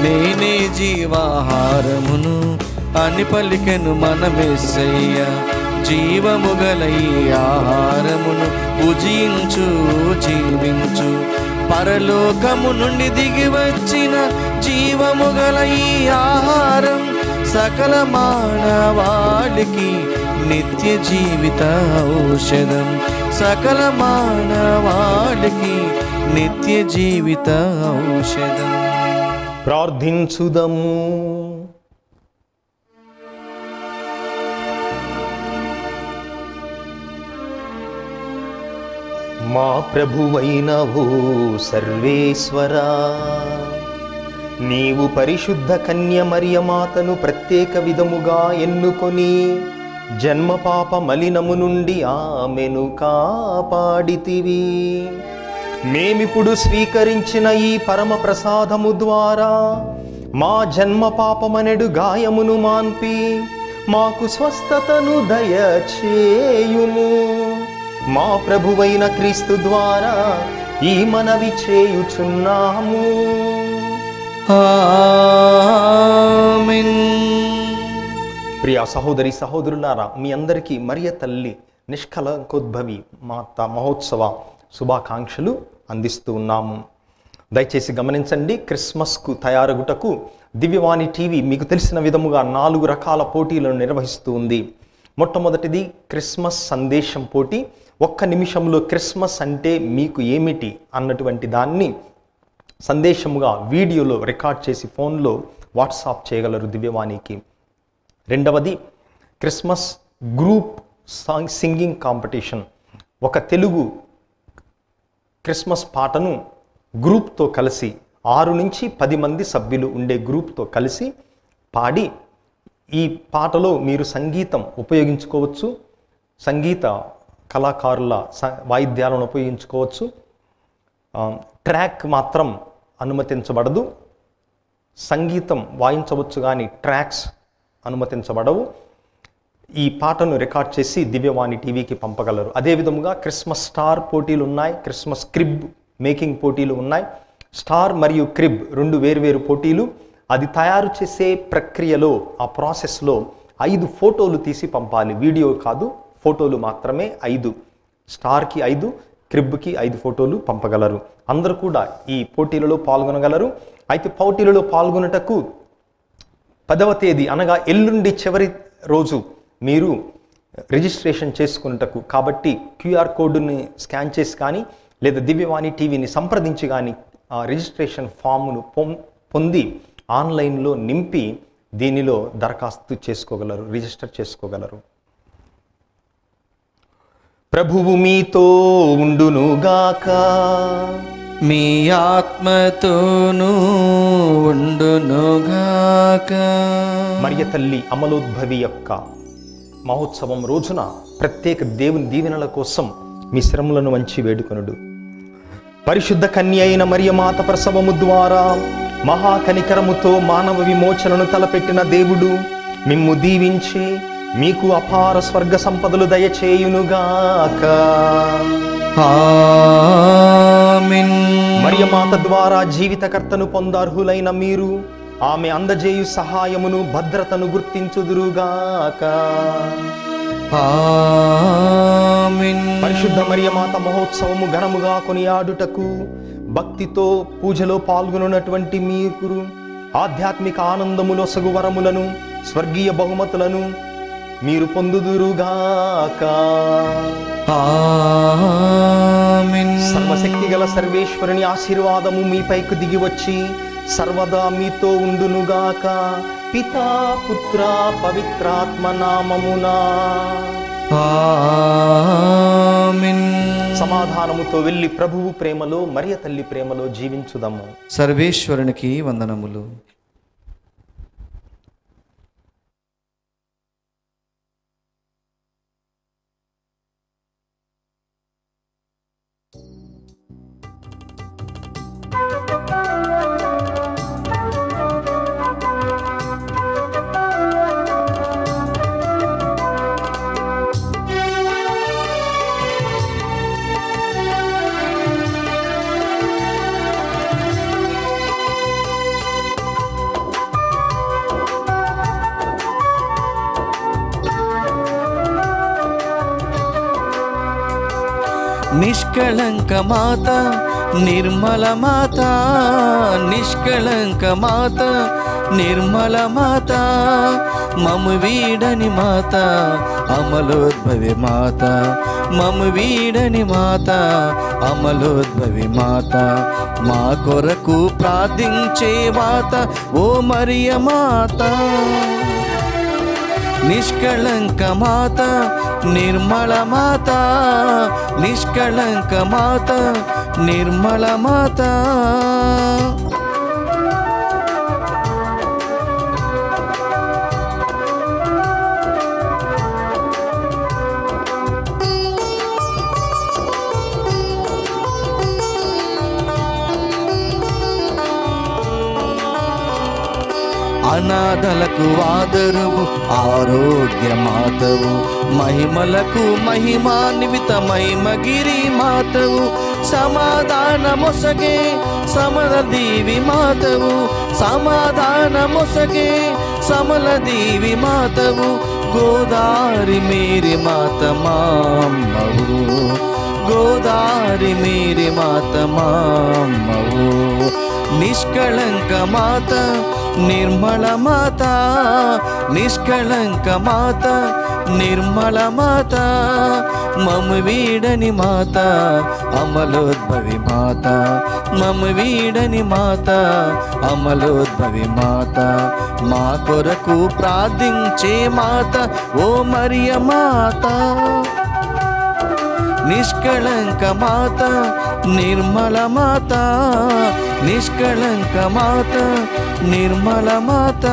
నేనే జీవాహారమును అని పలికెను మన మెస్సయ్య. జీవము గల ఈ ఆహారమును భుజించు జీవించు. పరలోకము నుండి దిగి వచ్చిన జీవము గల ఈ ఆహారం సకల మానవాళికి నిత్య జీవిత ఔషధం. సకల మానవాళికి నిత్య జీవిత ఔషధం. ప్రార్థించుదము. మా ప్రభువైన ఓ సర్వేశ్వరా, నీవు పరిశుద్ధ కన్య మరియమాతను ప్రత్యేక విధముగా ఎన్నుకొని జన్మ పాప మలినము నుండి ఆమెను కాపాడితివి. మేమిప్పుడు స్వీకరించిన ఈ పరమ ప్రసాదము ద్వారా మా జన్మ పాపమనెడు గాయమును మాన్పి మాకు స్వస్థతను దయచేయుము. మా ప్రభువైన క్రీస్తు ద్వారా ఈ మనవి చేయుచున్నాము. ఆమేన్. ప్రియ సహోదరి సహోదరులారా, మీ అందరికీ మరియ తల్లి నిష్కలంకోద్భవి మాత మహోత్సవ శుభాకాంక్షలు అందిస్తూ ఉన్నాము. దయచేసి గమనించండి, క్రిస్మస్కు తయారగుటకు దివ్యవాణి టీవీ మీకు తెలిసిన విధముగా 4 రకాల పోటీలను నిర్వహిస్తూ ఉంది. మొట్టమొదటిది క్రిస్మస్ సందేశం పోటీ. 1 నిమిషంలో క్రిస్మస్ అంటే మీకు ఏమిటి అన్నటువంటి దాన్ని సందేశముగా వీడియోలో రికార్డ్ చేసి ఫోన్లో వాట్సాప్ చేయగలరు దివ్యవాణికి. రెండవది క్రిస్మస్ గ్రూప్ సింగింగ్ కాంపిటీషన్. ఒక తెలుగు క్రిస్మస్ పాటను గ్రూప్తో కలిసి 6 నుంచి 10 మంది సభ్యులు ఉండే గ్రూప్తో కలిసి పాడి, ఈ పాటలో మీరు సంగీతం ఉపయోగించుకోవచ్చు, సంగీత కళాకారుల వాయిద్యాలను ఉపయోగించుకోవచ్చు. ట్రాక్ మాత్రం అనుమతించబడదు. సంగీతం వాయించవచ్చు కానీ ట్రాక్స్ అనుమతించబడవు. ఈ పాటను రికార్డ్ చేసి దివ్యవాణి టీవీకి పంపగలరు. అదేవిధముగా క్రిస్మస్ స్టార్ పోటీలు ఉన్నాయి, క్రిస్మస్ క్రిబ్ మేకింగ్ పోటీలు ఉన్నాయి. స్టార్ మరియు క్రిబ్ 2 వేర్వేరు పోటీలు. అది తయారు చేసే ప్రక్రియలో, ఆ ప్రాసెస్లో 5 ఫోటోలు తీసి పంపాలి. వీడియో కాదు, ఫోటోలు మాత్రమే 5. స్టార్కి 5, క్రిబ్కి 5 ఫోటోలు పంపగలరు. అందరూ కూడా ఈ పోటీలలో పాల్గొనగలరు. అయితే పోటీలలో పాల్గొనుటకు 10వ తేదీ అనగా ఎల్లుండి చివరి రోజు మీరు రిజిస్ట్రేషన్ చేసుకున్నటకు. కాబట్టి క్యూఆర్ కోడ్ని స్కాన్ చేసి కానీ లేదా దివ్యవాణి టీవీని సంప్రదించి కానీ ఆ రిజిస్ట్రేషన్ ఫామ్ను పొంది ఆన్లైన్లో నింపి దీనిలో దరఖాస్తు చేసుకోగలరు, రిజిస్టర్ చేసుకోగలరు. ప్రభువు మీతో ఉండునుగాక, మీ ఆత్మతోనూ ఉండునుగాక. మరియ తల్లి అమలోద్భవి యొక్క మహోత్సవం రోజున ప్రత్యేక దేవుని దీవెనల కోసం మీ శ్రమలను వంచి వేడుకొనుడు. పరిశుద్ధ కన్య అయిన మరియమాత ప్రసవము ద్వారా మహాకనికరముతో మానవ విమోచనను తలపెట్టిన దేవుడు మిమ్ము దీవించి మీకు అపార స్వర్గ సంపదలు దయచేయునుగాక. ఆమేన్. మరియమాత ద్వారా జీవితకర్తను పొందార్హులైన మీరు ఆమె అందజేయు సహాయమును భద్రతను గుర్తించుదురుగాక. ఆమేన్. పరిశుద్ధ మరియమాత మహోత్సవము ఘనముగా కొనియాడుటకు భక్తితో పూజలో పాల్గొన్నటువంటి మీరు ఆధ్యాత్మిక ఆనందములో సగు వరములను స్వర్గీయ బహుమతులను మీరు పొందుదురుగాక. ఆమేన్. సర్వశక్తి గల సర్వేశ్వరుని ఆశీర్వాదము మీపైకి దిగి వచ్చి సర్వదా మీతో ఉండునుగాక. పితా పుత్ర పవిత్రాత్మ నామమునా. ఆమేన్. సమాధానముతో వెళ్ళి ప్రభువు ప్రేమలో మరియ తల్లి ప్రేమలో జీవించుదాము. సర్వేశ్వరునికి వందనములు. నిష్కళంక మాత నిర్మల మాత, నిష్కళంక మాత నిర్మల మాత, మము వీడని మాత అమలోద్భవి మాత, మము వీడని మాత అమలోద్భవి మాత, మా కొరకు ప్రార్థించే మాత ఓ మరియ మాత. నిష్కళంక మాత నిర్మల మాత, నిష్కళంక మాత నిర్మల మాత. అనాథలకు ఆదరువు ఆరోగ్య మాతవు, మహిమలకు మహిమాన్విత మహిమగిరి మాతవు, సమాధానమొసగే సమలదీవి మాతవు, సమాధానమొసగే సమలదీవి మాతవు, గోదారి మేరీ మాత మామ్మవు, గోదారి మేరీ మాత మామ్మవు. నిష్కళంక మాత నిర్మల మాత, నిష్కళంక మాత నిర్మల మాత, మము వీడని మాత అమలోద్భవి మాత, మము వీడని మాత అమలోద్భవి మాత, మా కొరకు ప్రార్థించే మాత ఓ మరియ మాత. నిష్కళంక మాత నిర్మల మాత, నిష్కళంక మాత నిర్మల మాత.